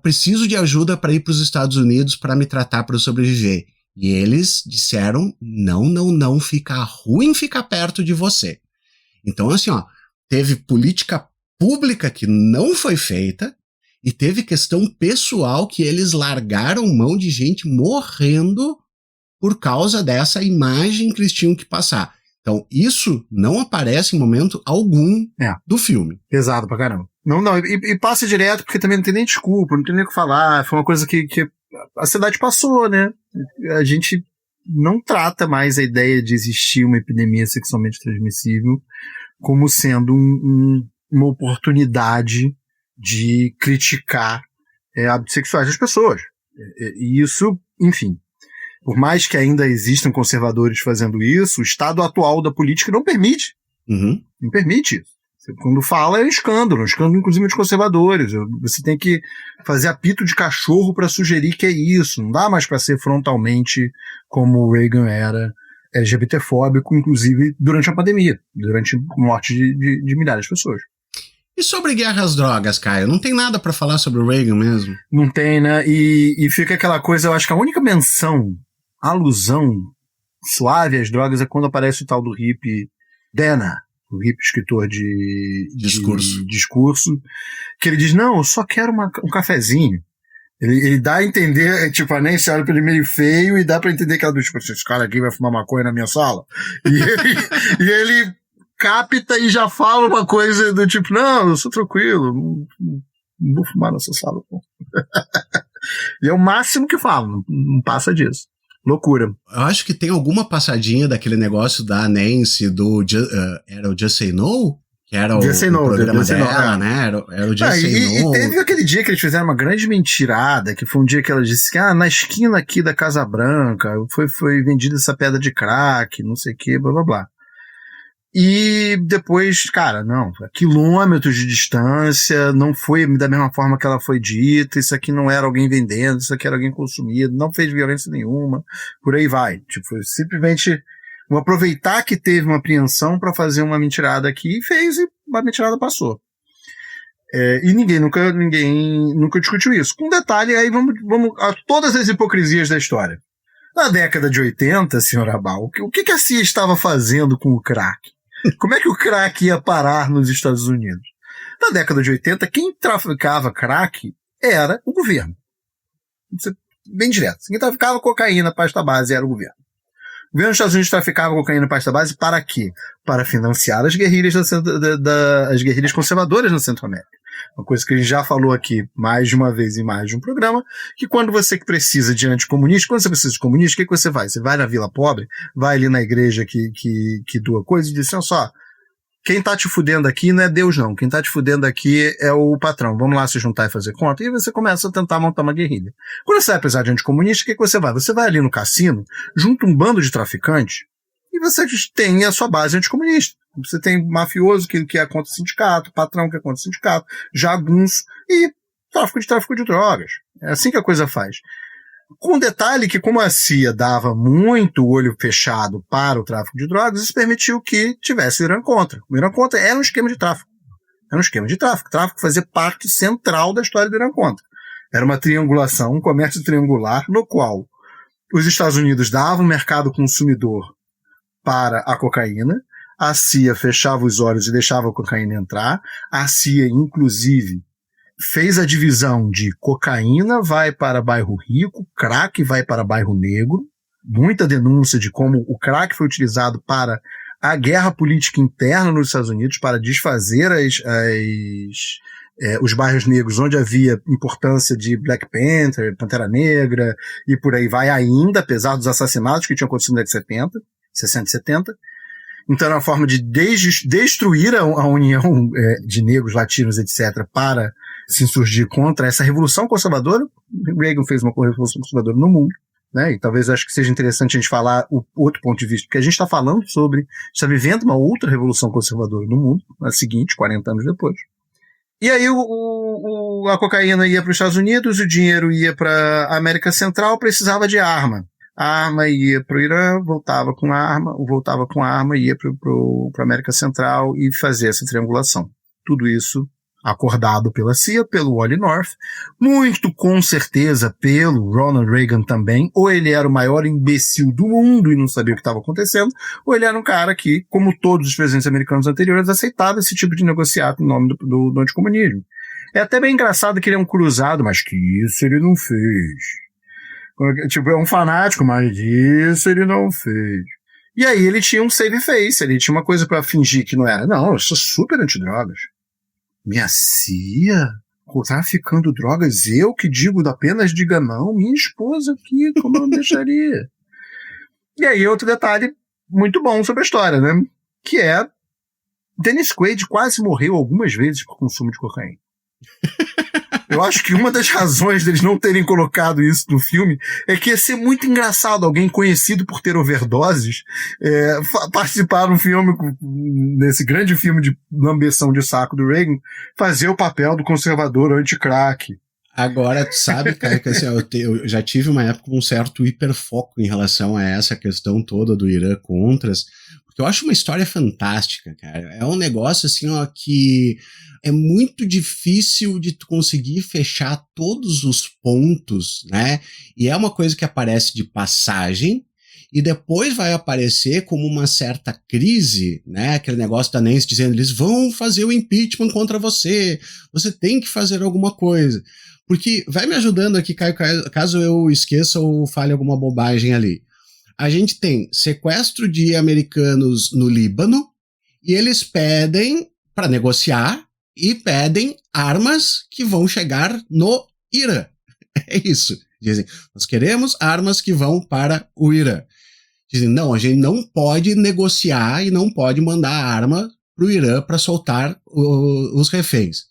[SPEAKER 5] Preciso de ajuda para ir para os Estados Unidos para me tratar, para eu sobreviver. E eles disseram, não, fica ruim ficar perto de você. Então, assim, ó, teve política pública que não foi feita e teve questão pessoal que eles largaram mão de gente morrendo por causa dessa imagem que eles tinham que passar. Então, isso não aparece em momento algum do filme.
[SPEAKER 7] Pesado pra caramba. Não, e passa direto, porque também não tem nem desculpa, não tem nem o que falar. Foi uma coisa que a cidade passou, né? A gente não trata mais a ideia de existir uma epidemia sexualmente transmissível como sendo uma oportunidade de criticar hábitos sexuais das pessoas. E isso, enfim, por mais que ainda existam conservadores fazendo isso, o estado atual da política não permite.
[SPEAKER 5] Uhum.
[SPEAKER 7] Não permite isso. Quando fala é escândalo inclusive de conservadores. Você tem que fazer apito de cachorro para sugerir que é isso. Não dá mais para ser frontalmente como o Reagan era, LGBTfóbico, inclusive durante a pandemia, durante a morte de milhares de pessoas.
[SPEAKER 5] E sobre guerra às drogas, Caio? Não tem nada pra falar sobre o Reagan mesmo?
[SPEAKER 7] Não tem, né? E fica aquela coisa, eu acho que a única alusão suave às drogas é quando aparece o tal do hippie Dana, o hippie escritor de discurso, que ele diz, não, eu só quero um cafezinho. Ele dá a entender, tipo, a Nancy olha pra ele meio feio e dá pra entender que ela diz, tipo, esse cara aqui vai fumar maconha na minha sala. E ele capta e já fala uma coisa do tipo, não, eu sou tranquilo, não vou fumar nessa sala. E é o máximo que fala, não passa disso. Loucura.
[SPEAKER 5] Eu acho que tem alguma passadinha daquele negócio da Nancy, era o Just Say No? Que era o programa dela, né? Era o Just Say No.
[SPEAKER 7] E teve aquele dia que eles fizeram uma grande mentirada, que foi um dia que ela disse que, na esquina aqui da Casa Branca foi vendida essa pedra de crack, não sei o que, blá blá blá. E depois, cara, não, quilômetros de distância, não foi da mesma forma que ela foi dita, isso aqui não era alguém vendendo, isso aqui era alguém consumido, não fez violência nenhuma, por aí vai. Tipo, foi simplesmente vou aproveitar que teve uma apreensão para fazer uma mentirada aqui, e fez, e a mentirada passou. E ninguém nunca discutiu isso. Com detalhe, aí vamos a todas as hipocrisias da história. Na década de 80, senhor Abal, o que a CIA estava fazendo com o crack? Como é que o crack ia parar nos Estados Unidos? Na década de 80, quem traficava crack era o governo. Bem direto. Quem traficava cocaína, pasta base, era o governo. O governo dos Estados Unidos traficava cocaína, pasta base, para quê? Para financiar as guerrilhas, as guerrilhas conservadoras na Centro-América. Uma coisa que a gente já falou aqui mais de uma vez em mais de um programa, que quando você precisa de anticomunista, quando você precisa de comunista, o que você vai? Você vai na Vila Pobre, vai ali na igreja que doa coisa e diz assim, olha só, quem tá te fudendo aqui não é Deus não, quem tá te fudendo aqui é o patrão, vamos lá se juntar e fazer conta, e você começa a tentar montar uma guerrilha. Quando você vai precisar de anticomunista, o que você vai? Você vai ali no cassino, junta um bando de traficantes, e você tem a sua base anticomunista. Você tem mafioso que é contra o sindicato, patrão que é contra o sindicato, jagunço e tráfico de drogas. É assim que a coisa faz. Com detalhe que, como a CIA dava muito olho fechado para o tráfico de drogas, isso permitiu que tivesse o Irã Contra. O Irã Contra era um esquema de tráfico. O tráfico fazia parte central da história do Irã Contra. Era uma triangulação, um comércio triangular, no qual os Estados Unidos davam mercado consumidor para a cocaína, a CIA fechava os olhos e deixava a cocaína entrar, a CIA, inclusive, fez a divisão de cocaína vai para bairro rico, crack vai para bairro negro, muita denúncia de como o crack foi utilizado para a guerra política interna nos Estados Unidos, para desfazer os bairros negros onde havia importância de Black Panther, Pantera Negra e por aí vai ainda, apesar dos assassinatos que tinham acontecido na década de 60 e 70. Então era uma forma de destruir a união de negros, latinos, etc., para se insurgir contra essa revolução conservadora. Reagan fez uma revolução conservadora no mundo, né? E talvez acho que seja interessante a gente falar o outro ponto de vista, porque a gente está falando está vivendo uma outra revolução conservadora no mundo, a seguinte, 40 anos depois. E aí a cocaína ia para os Estados Unidos, o dinheiro ia para a América Central, precisava de arma. A arma ia para o Irã, voltava com a arma, ia para a América Central e fazia essa triangulação. Tudo isso acordado pela CIA, pelo Wally North, muito com certeza pelo Ronald Reagan também, ou ele era o maior imbecil do mundo e não sabia o que estava acontecendo, ou ele era um cara que, como todos os presidentes americanos anteriores, aceitava esse tipo de negociado em nome do anticomunismo. É até bem engraçado que ele é um cruzado, mas que isso ele não fez. Tipo, é um fanático, mas isso ele não fez. E aí ele tinha um save face, ele tinha uma coisa pra fingir que não era. Não, eu sou super antidrogas. Minha CIA? Traficando drogas? Eu que digo apenas diga não? Minha esposa aqui, como eu não deixaria? E aí outro detalhe muito bom sobre a história, né? Que é Dennis Quaid quase morreu algumas vezes por consumo de cocaína. Eu acho que uma das razões deles não terem colocado isso no filme é que ia ser muito engraçado alguém conhecido por ter overdoses participar de um filme, nesse grande filme de lambeção de saco do Reagan, fazer o papel do conservador anti-crack.
[SPEAKER 5] Agora, tu sabe, cara, que assim, eu já tive uma época com um certo hiperfoco em relação a essa questão toda do Irã Contras, porque eu acho uma história fantástica, cara. É um negócio, assim, ó, que é muito difícil de tu conseguir fechar todos os pontos, né? E é uma coisa que aparece de passagem, e depois vai aparecer como uma certa crise, né? Aquele negócio da Nancy dizendo, eles vão fazer o impeachment contra você tem que fazer alguma coisa. Porque vai me ajudando aqui, Caio, caso eu esqueça ou fale alguma bobagem ali. A gente tem sequestro de americanos no Líbano, e eles pedem para negociar, e pedem armas que vão chegar no Irã. É isso. Dizem, nós queremos armas que vão para o Irã. Dizem, não, a gente não pode negociar e não pode mandar arma para o Irã para soltar os reféns.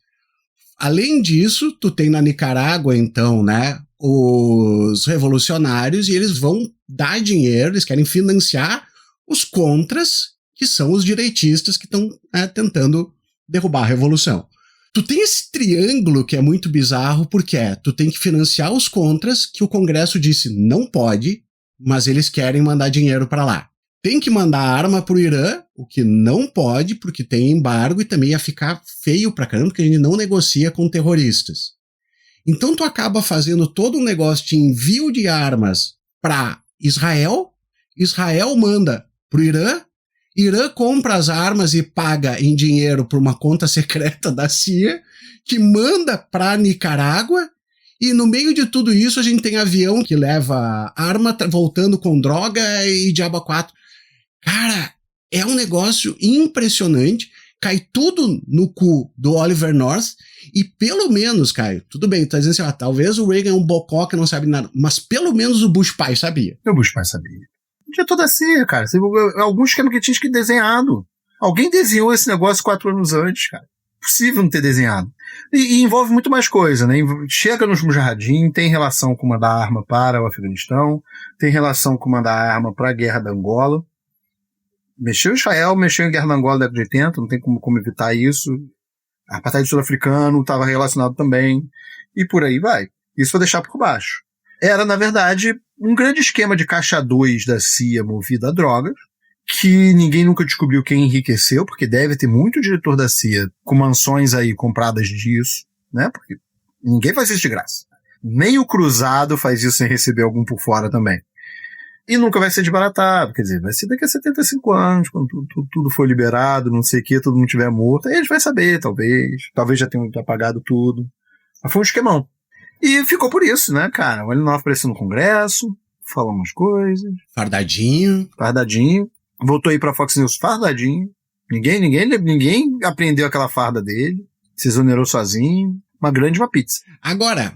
[SPEAKER 5] Além disso, tu tem na Nicarágua, então, né, os revolucionários, e eles vão dar dinheiro, eles querem financiar os contras, que são os direitistas que estão, né, tentando derrubar a revolução. Tu tem esse triângulo que é muito bizarro, porque tu tem que financiar os contras, que o Congresso disse não pode, mas eles querem mandar dinheiro para lá. Tem que mandar arma pro Irã, o que não pode, porque tem embargo, e também ia ficar feio pra caramba, porque a gente não negocia com terroristas. Então tu acaba fazendo todo um negócio de envio de armas para Israel, Israel manda pro Irã, Irã compra as armas e paga em dinheiro por uma conta secreta da CIA, que manda para Nicarágua, e no meio de tudo isso a gente tem avião que leva arma voltando com droga e diabo a quatro. Cara, é um negócio impressionante, cai tudo no cu do Oliver North, e pelo menos, Caio, tudo bem, tá dizendo assim, talvez o Reagan é um bocó que não sabe nada, mas pelo menos o Bush pai sabia.
[SPEAKER 7] O Bush pai sabia. Tinha toda a CIA, cara. Algum esquema que tinha que desenhado. Alguém desenhou esse negócio 4 anos antes, cara. Possível não ter desenhado. E envolve muito mais coisa, né? Chega nos Mujahideen, tem relação com mandar arma para o Afeganistão, tem relação com mandar arma para a guerra da Angola. Mexeu em Israel, mexeu em guerra da Angola da década de 80, não tem como evitar isso. A apartheid sul-africano estava relacionado também. E por aí vai. Isso vou deixar por baixo. Era, na verdade, um grande esquema de caixa 2 da CIA movida a drogas, que ninguém nunca descobriu quem enriqueceu, porque deve ter muito diretor da CIA com mansões aí compradas disso, né? Porque ninguém faz isso de graça. Nem o cruzado faz isso sem receber algum por fora também. E nunca vai ser desbaratado, quer dizer, vai ser daqui a 75 anos, quando tudo for liberado, não sei o que, todo mundo tiver morto, aí a gente vai saber, talvez já tenham apagado tudo. Mas foi um esquemão. E ficou por isso, né, cara? O Elinor apareceu no Congresso, falou umas coisas.
[SPEAKER 5] Fardadinho.
[SPEAKER 7] Voltou aí pra Fox News fardadinho. Ninguém aprendeu aquela farda dele. Se exonerou sozinho. Uma pizza.
[SPEAKER 5] Agora,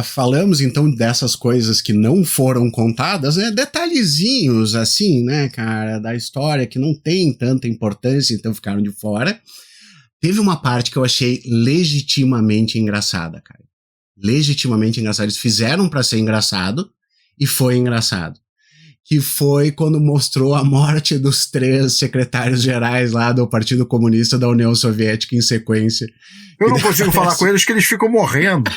[SPEAKER 5] falamos então dessas coisas que não foram contadas, né? Detalhezinhos, assim, né, cara, da história que não tem tanta importância, então ficaram de fora. Teve uma parte que eu achei legitimamente engraçada, cara. Legitimamente engraçado. Eles fizeram pra ser engraçado e foi engraçado. Que foi quando mostrou a morte dos 3 secretários gerais lá do Partido Comunista da União Soviética em sequência.
[SPEAKER 7] Eu não consigo falar com eles que eles ficam morrendo.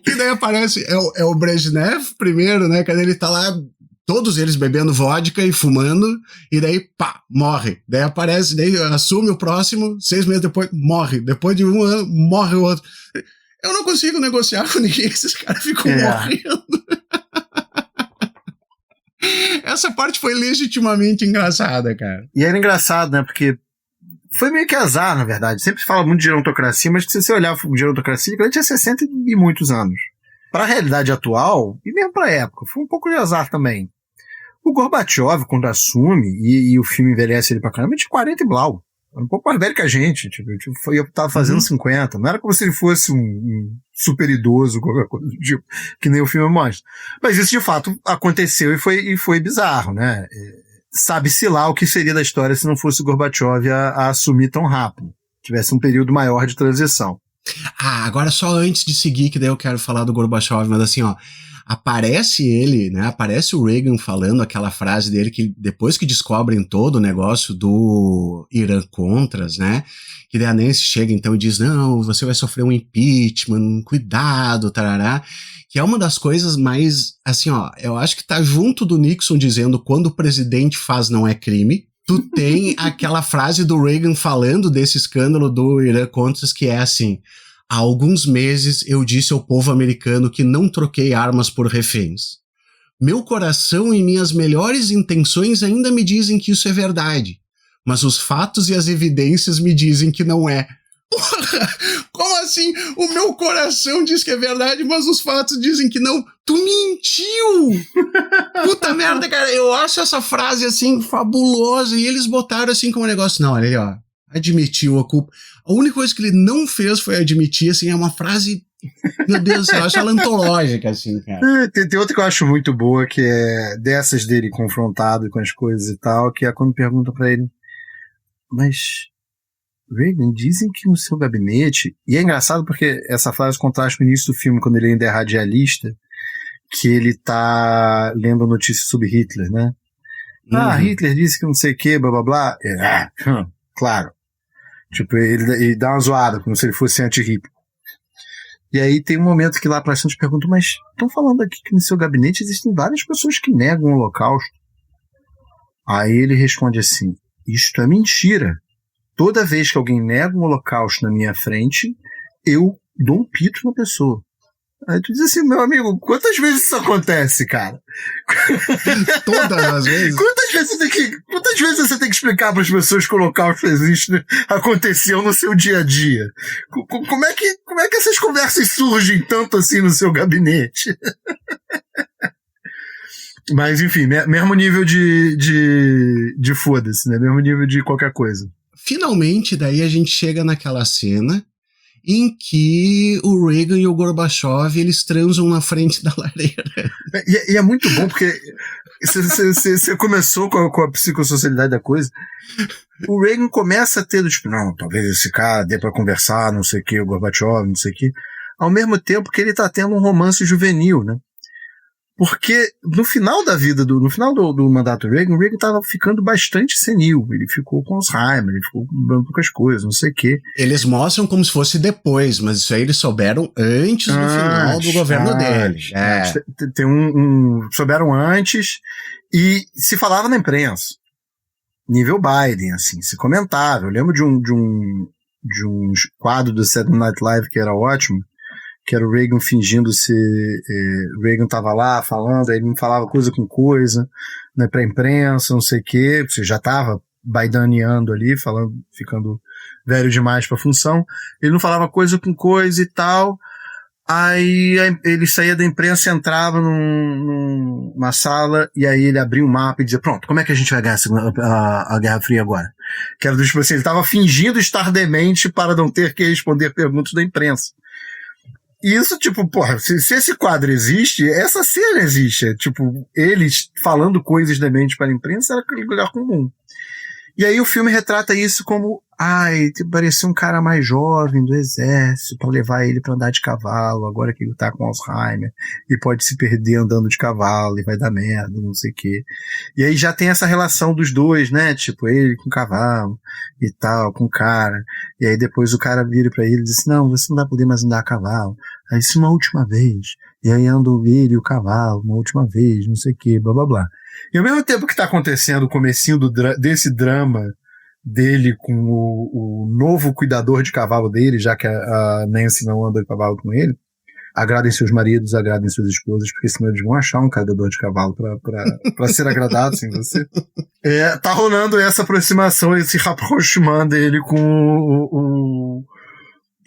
[SPEAKER 5] E daí aparece, é o Brezhnev primeiro, né? Quando ele tá lá, todos eles bebendo vodka e fumando, e daí, pá, morre. Daí aparece, daí assume o próximo, 6 meses depois, morre. Depois de 1 ano, morre o outro. Eu não consigo negociar com ninguém, esses caras ficam morrendo. Essa parte foi legitimamente engraçada, cara.
[SPEAKER 7] E era engraçado, né? Porque foi meio que azar, na verdade. Sempre se fala muito de gerontocracia, mas se você olhar o gerontocracia, ele tinha 60 e muitos anos. Para a realidade atual, e mesmo para a época, foi um pouco de azar também. O Gorbachev, quando assume, e o filme envelhece ele pra caramba, ele tinha 40 e blau. Era um pouco mais velho que a gente. Eu tava fazendo 50. Não era como se ele fosse um super idoso, qualquer coisa do tipo, que nem o filme mostra. Mas isso, de fato, aconteceu e foi bizarro, né? Sabe-se lá o que seria da história se não fosse o Gorbachev a assumir tão rápido. Tivesse um período maior de transição.
[SPEAKER 5] Agora só antes de seguir, que daí eu quero falar do Gorbachev, mas assim, ó, aparece ele, né? Aparece o Reagan falando aquela frase dele que depois que descobrem todo o negócio do Irã-Contras, né? Que daí a Nancy chega então e diz, não, você vai sofrer um impeachment, cuidado, tarará. Que é uma das coisas mais, assim, ó, eu acho que tá junto do Nixon dizendo quando o presidente faz não é crime. Tu tem aquela frase do Reagan falando desse escândalo do Irã-Contras que é assim, há alguns meses eu disse ao povo americano que não troquei armas por reféns. Meu coração e minhas melhores intenções ainda me dizem que isso é verdade, mas os fatos e as evidências me dizem que não é. Porra, como assim? O meu coração diz que é verdade, mas os fatos dizem que não. Tu mentiu! Puta merda, cara, eu acho essa frase assim fabulosa e eles botaram assim como um negócio, não, olha ali, ó, admitiu a culpa. A única coisa que ele não fez foi admitir, assim, é uma frase, meu Deus do céu, eu acho ela antológica, assim, cara.
[SPEAKER 7] Tem outra que eu acho muito boa, que é dessas dele confrontado com as coisas e tal, que é quando pergunta pra ele, mas Reagan, dizem que no seu gabinete, e é engraçado porque essa frase contrasta com o início do filme, quando ele ainda é radialista, que ele tá lendo notícias sobre Hitler, né? Hitler disse que não sei o que, blá blá blá. Claro. Tipo, ele dá uma zoada, como se ele fosse anti-Hitler. E aí tem um momento que lá pra cima te perguntam, mas estão falando aqui que no seu gabinete existem várias pessoas que negam o Holocausto. Aí ele responde assim, isto é mentira. Toda vez que alguém nega um Holocausto na minha frente, eu dou um pito na pessoa. Aí tu diz assim, meu amigo, quantas vezes isso acontece, cara?
[SPEAKER 5] Todas as vezes?
[SPEAKER 7] Quantas vezes você tem que explicar para as pessoas que o Holocausto existe, aconteceu no seu dia a dia? Como é que essas conversas surgem tanto assim no seu gabinete? Mas, enfim, mesmo nível de foda-se, né? Mesmo nível de qualquer coisa.
[SPEAKER 5] Finalmente, daí a gente chega naquela cena em que o Reagan e o Gorbachev, eles transam na frente da lareira.
[SPEAKER 7] E é muito bom, porque você começou com a psicossocialidade da coisa. O Reagan começa a ter, tipo, não, talvez esse cara dê pra conversar, não sei o que, o Gorbachev, não sei o que. Ao mesmo tempo que ele tá tendo um romance juvenil, né? Porque no final da vida, no final do mandato do Reagan, o Reagan estava ficando bastante senil. Ele ficou com Alzheimer, ele ficou com poucas coisas, não sei o quê.
[SPEAKER 5] Eles mostram como se fosse depois, mas isso aí eles souberam antes do final do governo dele.
[SPEAKER 7] Tem souberam antes e se falava na imprensa. Nível Biden, assim, se comentava. Eu lembro de um quadro do Saturday Night Live que era ótimo, que era o Reagan fingindo ser... Reagan tava lá falando, aí ele não falava coisa com coisa, né, pra imprensa, não sei o quê, você já tava bidaniano ali, falando, ficando velho demais pra função, ele não falava coisa com coisa e tal, aí ele saía da imprensa, entrava numa sala, e aí ele abria um mapa e dizia, pronto, como é que a gente vai ganhar a Guerra Fria agora? Que era do tipo assim, ele tava fingindo estar demente para não ter que responder perguntas da imprensa. E isso, tipo, porra, se esse quadro existe, essa cena existe. Tipo, eles falando coisas demente para a imprensa era aquele lugar comum. E aí o filme retrata isso como, parecia um cara mais jovem do exército para levar ele para andar de cavalo, agora que ele tá com Alzheimer, e pode se perder andando de cavalo, e vai dar merda, não sei o quê. E aí já tem essa relação dos dois, né? Tipo, ele com o cavalo e tal, com o cara. E aí depois o cara vira para ele e diz, não, você não vai poder mais andar a cavalo. Aí isso uma última vez. E aí andam ele e o cavalo, uma última vez, não sei o que, blá blá blá. E ao mesmo tempo que tá acontecendo o comecinho desse drama dele com o novo cuidador de cavalo dele, já que a Nancy não anda de cavalo com ele, agradem seus maridos, agradem suas esposas, porque senão eles vão achar um cuidador de cavalo pra ser agradado sem você. Tá rolando essa aproximação, esse rapprochement dele com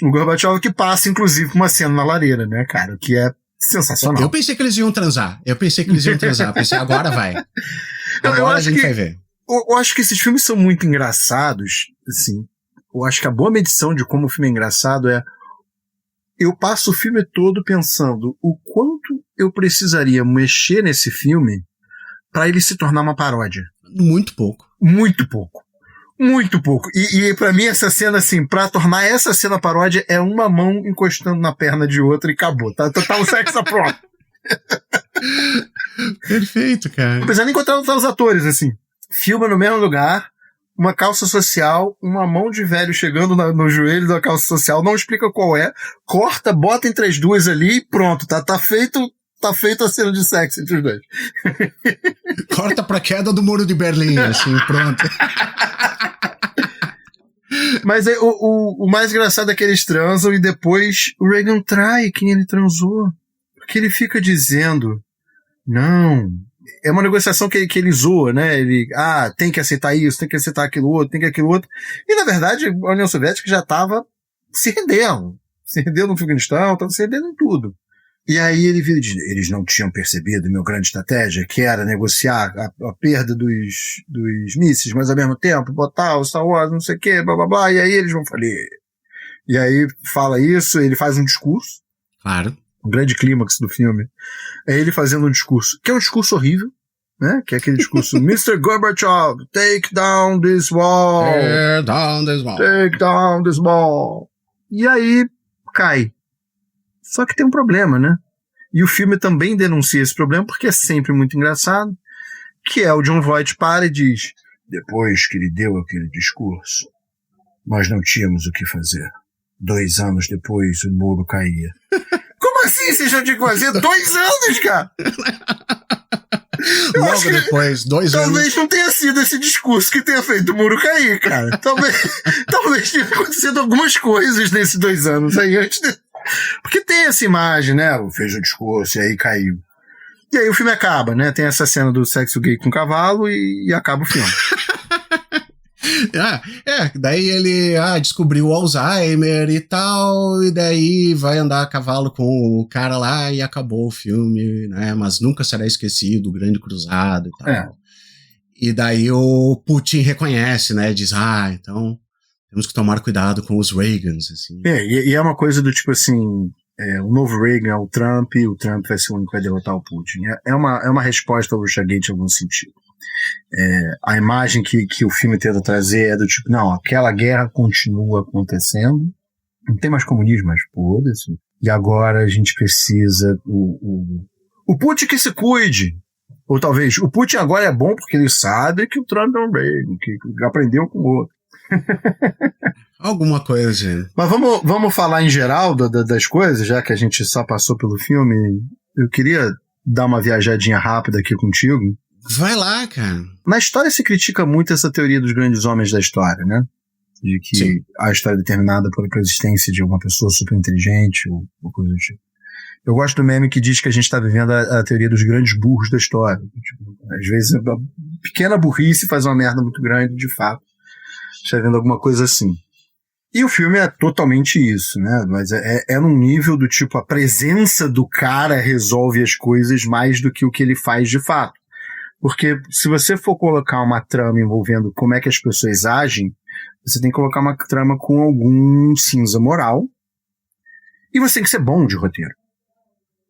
[SPEAKER 7] o Gorbachev, que passa, inclusive, uma cena na lareira, né, cara? Que é sensacional.
[SPEAKER 5] Eu pensei que eles iam transar. Eu pensei, agora vai. Agora a gente vai ver.
[SPEAKER 7] Eu acho que esses filmes são muito engraçados, assim. Eu acho que a boa medição de como o filme é engraçado é... Eu passo o filme todo pensando o quanto eu precisaria mexer nesse filme para ele se tornar uma paródia.
[SPEAKER 5] Muito pouco.
[SPEAKER 7] Muito pouco. Muito pouco. E pra mim essa cena, assim, pra tornar essa cena paródia é uma mão encostando na perna de outra e acabou. Tá o sexo pronto.
[SPEAKER 5] Perfeito, cara.
[SPEAKER 7] Apesar de encontrar os atores, assim. Filma no mesmo lugar, uma calça social, uma mão de velho chegando no joelho da calça social, não explica qual é, corta, bota entre as duas ali e pronto, tá feito a cena de sexo entre os dois.
[SPEAKER 5] Corta pra queda do Muro de Berlim, assim, pronto.
[SPEAKER 7] Mas aí, o mais engraçado é que eles transam e depois o Reagan trai quem ele transou. Porque ele fica dizendo, não, é uma negociação que ele zoa, né? Ele, tem que aceitar isso, tem que aceitar aquilo outro, tem que aquilo outro. E na verdade a União Soviética já estava se rendendo. Se rendendo no Afeganistão, estava se rendendo em tudo. E aí ele vira e diz, eles não tinham percebido minha grande estratégia, que era negociar a perda dos mísseis, mas ao mesmo tempo botar o Star Wars, não sei o que, blá blá blá, e aí eles vão falir. E aí fala isso, ele faz um discurso.
[SPEAKER 5] Claro.
[SPEAKER 7] Um grande clímax do filme. É ele fazendo um discurso, que é um discurso horrível, né? Que é aquele discurso, Mr. Gorbachev, take down this wall.
[SPEAKER 5] Tear down this wall.
[SPEAKER 7] Take down this wall. E aí cai. Só que tem um problema, né? E o filme também denuncia esse problema porque é sempre muito engraçado, que é o Jon Voight para e diz, depois que ele deu aquele discurso, nós não tínhamos o que fazer. 2 anos depois o muro caía. Como assim vocês não tinham que fazer? 2 anos, cara!
[SPEAKER 5] Logo depois, 2 anos.
[SPEAKER 7] Talvez não tenha sido esse discurso que tenha feito o muro cair, cara. Talvez tenha acontecido algumas coisas nesses 2 anos aí antes de... Porque tem essa imagem, né? Fez o discurso e aí caiu. E aí o filme acaba, né? Tem essa cena do sexo gay com cavalo e acaba o filme.
[SPEAKER 5] Daí ele descobriu o Alzheimer e tal, e daí vai andar a cavalo com o cara lá e acabou o filme, né? Mas nunca será esquecido, o grande cruzado e tal. E daí o Putin reconhece, né? Diz, então temos que tomar cuidado com os Reagans, assim.
[SPEAKER 7] E é uma coisa do tipo assim, o novo Reagan é o Trump vai ser o único que vai derrotar o Putin. É uma resposta ao Russiagate em algum sentido. A imagem que o filme tenta trazer é do tipo, não, aquela guerra continua acontecendo, não tem mais comunismo, mas foda-se. E agora a gente precisa o Putin que se cuide. Ou talvez, o Putin agora é bom porque ele sabe que o Trump é um Reagan, que aprendeu com o outro.
[SPEAKER 5] Alguma coisa, gente.
[SPEAKER 7] Mas vamos falar em geral das coisas, já que a gente só passou pelo filme. Eu queria dar uma viajadinha rápida aqui contigo.
[SPEAKER 5] Vai lá, cara.
[SPEAKER 7] Na história se critica muito essa teoria dos grandes homens da história, né? De que Sim. A história é determinada pela existência de uma pessoa super inteligente ou coisa do tipo. Eu gosto do meme que diz que a gente está vivendo a teoria dos grandes burros da história. Tipo, às vezes a pequena burrice faz uma merda muito grande, de fato. Está vendo alguma coisa assim. E o filme é totalmente isso, né? Mas é num nível do tipo, a presença do cara resolve as coisas mais do que o que ele faz de fato. Porque se você for colocar uma trama envolvendo como é que as pessoas agem, você tem que colocar uma trama com algum cinza moral e você tem que ser bom de roteiro.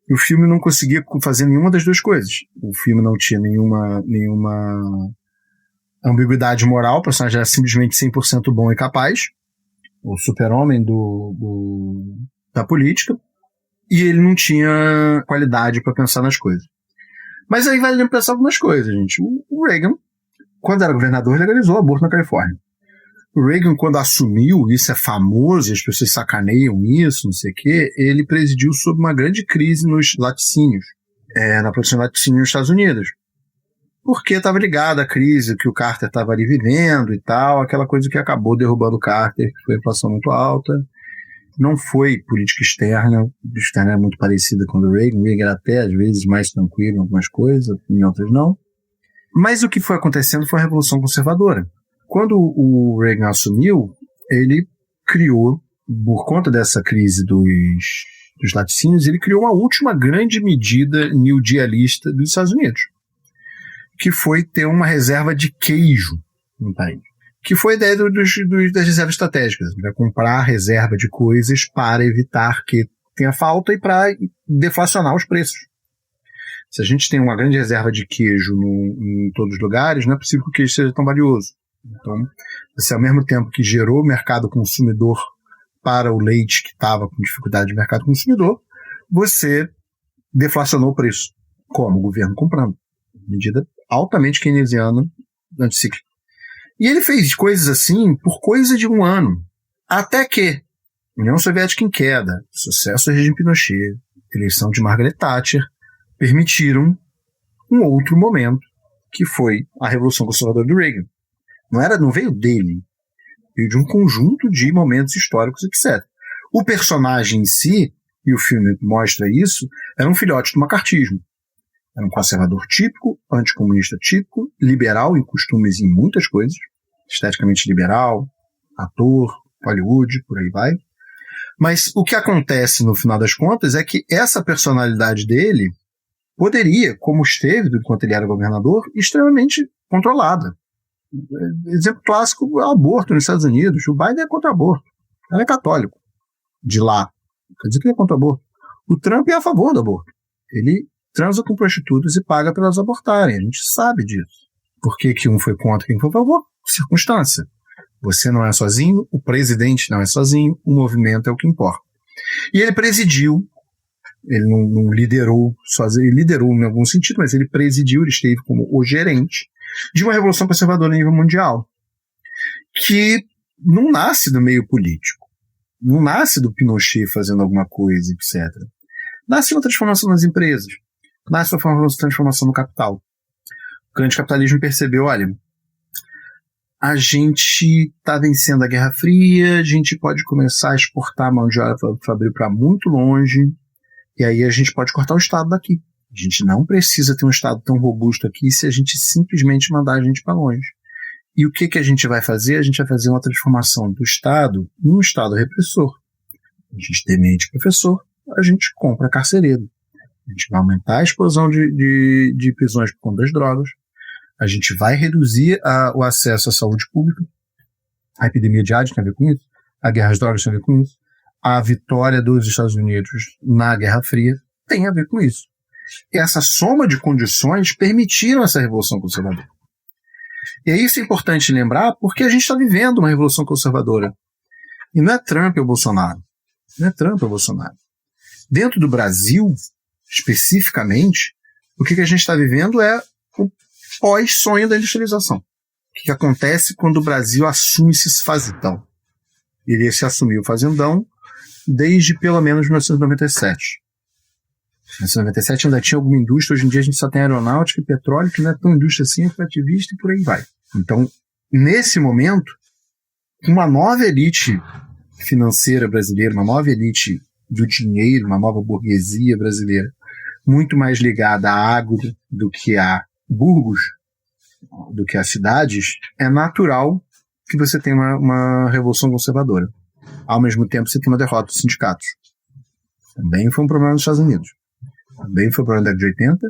[SPEAKER 7] E o filme não conseguia fazer nenhuma das duas coisas. O filme não tinha nenhuma ambiguidade moral, o personagem era simplesmente 100% bom e capaz, o super-homem da política, e ele não tinha qualidade para pensar nas coisas. Mas aí vale pensar algumas coisas, gente. O Reagan, quando era governador, legalizou o aborto na Califórnia. O Reagan, quando assumiu, isso é famoso, e as pessoas sacaneiam isso, não sei o quê, ele presidiu sob uma grande crise nos laticínios, na produção de laticínios nos Estados Unidos. Porque estava ligado à crise que o Carter estava ali vivendo e tal, aquela coisa que acabou derrubando o Carter, que foi a inflação muito alta. Não foi política externa, a externa é muito parecida com a do Reagan. O Reagan era até, às vezes, mais tranquilo em algumas coisas, em outras não. Mas o que foi acontecendo foi a Revolução Conservadora. Quando o Reagan assumiu, ele criou, por conta dessa crise dos laticínios, ele criou uma última grande medida new dealista dos Estados Unidos, que foi ter uma reserva de queijo no país. Que foi a ideia das reservas estratégicas, né? Comprar reserva de coisas para evitar que tenha falta e para deflacionar os preços. Se a gente tem uma grande reserva de queijo em todos os lugares, não é possível que o queijo seja tão valioso. Então, você, ao mesmo tempo que gerou mercado consumidor para o leite que estava com dificuldade de mercado consumidor, você deflacionou o preço. Como? O governo comprando. Medida altamente keynesiana, anticíclica. E ele fez coisas assim por coisa de 1 ano. Até que União Soviética em queda, sucesso do regime Pinochet, eleição de Margaret Thatcher, permitiram um outro momento, que foi a Revolução Conservadora do Reagan. Não veio dele, veio de um conjunto de momentos históricos, etc. O personagem em si, e o filme mostra isso, era um filhote do macartismo. Era um conservador típico, anticomunista típico, liberal em costumes e em muitas coisas, esteticamente liberal, ator, Hollywood, por aí vai. Mas o que acontece no final das contas é que essa personalidade dele poderia, como esteve enquanto ele era governador, extremamente controlada. Exemplo clássico é o aborto nos Estados Unidos. O Biden é contra o aborto. Ele é católico. De lá. Quer dizer que ele é contra o aborto. O Trump é a favor do aborto. Ele transa com prostitutas e paga para elas abortarem. A gente sabe disso. Por que um foi contra e quem foi a favor? Circunstância. Você não é sozinho, o presidente não é sozinho, o movimento é o que importa. E ele presidiu, ele não liderou sozinho, ele liderou em algum sentido, mas ele presidiu, ele esteve como o gerente de uma revolução conservadora a nível mundial, que não nasce do meio político, não nasce do Pinochet fazendo alguma coisa, etc. Nasce uma transformação nas empresas, nasce uma transformação no capital. O grande capitalismo percebeu, olha, a gente está vencendo a Guerra Fria, a gente pode começar a exportar mão de obra fabril para muito longe, e aí a gente pode cortar o Estado daqui. A gente não precisa ter um Estado tão robusto aqui se a gente simplesmente mandar a gente para longe. E o que a gente vai fazer? A gente vai fazer uma transformação do Estado num Estado repressor. A gente demite professor, a gente compra carcereiro. A gente vai aumentar a explosão de prisões por conta das drogas. A gente vai reduzir o acesso à saúde pública. A epidemia de AIDS tem a ver com isso. A guerra às drogas tem a ver com isso. A vitória dos Estados Unidos na Guerra Fria tem a ver com isso. E essa soma de condições permitiram essa revolução conservadora. E isso é importante lembrar porque a gente está vivendo uma revolução conservadora. E não é Trump ou Bolsonaro. Não é Trump ou Bolsonaro. Dentro do Brasil, especificamente, o que a gente está vivendo é o pós-sonho da industrialização. O que acontece quando o Brasil assume-se fazendão? Ele se assumiu fazendão desde pelo menos 1997. Em 1997 ainda tinha alguma indústria, hoje em dia a gente só tem aeronáutica e petróleo, que não é tão indústria assim, é ativista e por aí vai. Então, nesse momento, uma nova elite financeira brasileira, uma nova elite do dinheiro, uma nova burguesia brasileira, muito mais ligada a agro do que a burgos, do que as cidades, é natural que você tenha uma revolução conservadora. Ao mesmo tempo, você tem uma derrota dos sindicatos. Também foi um problema nos Estados Unidos. Também foi um problema da década de 80.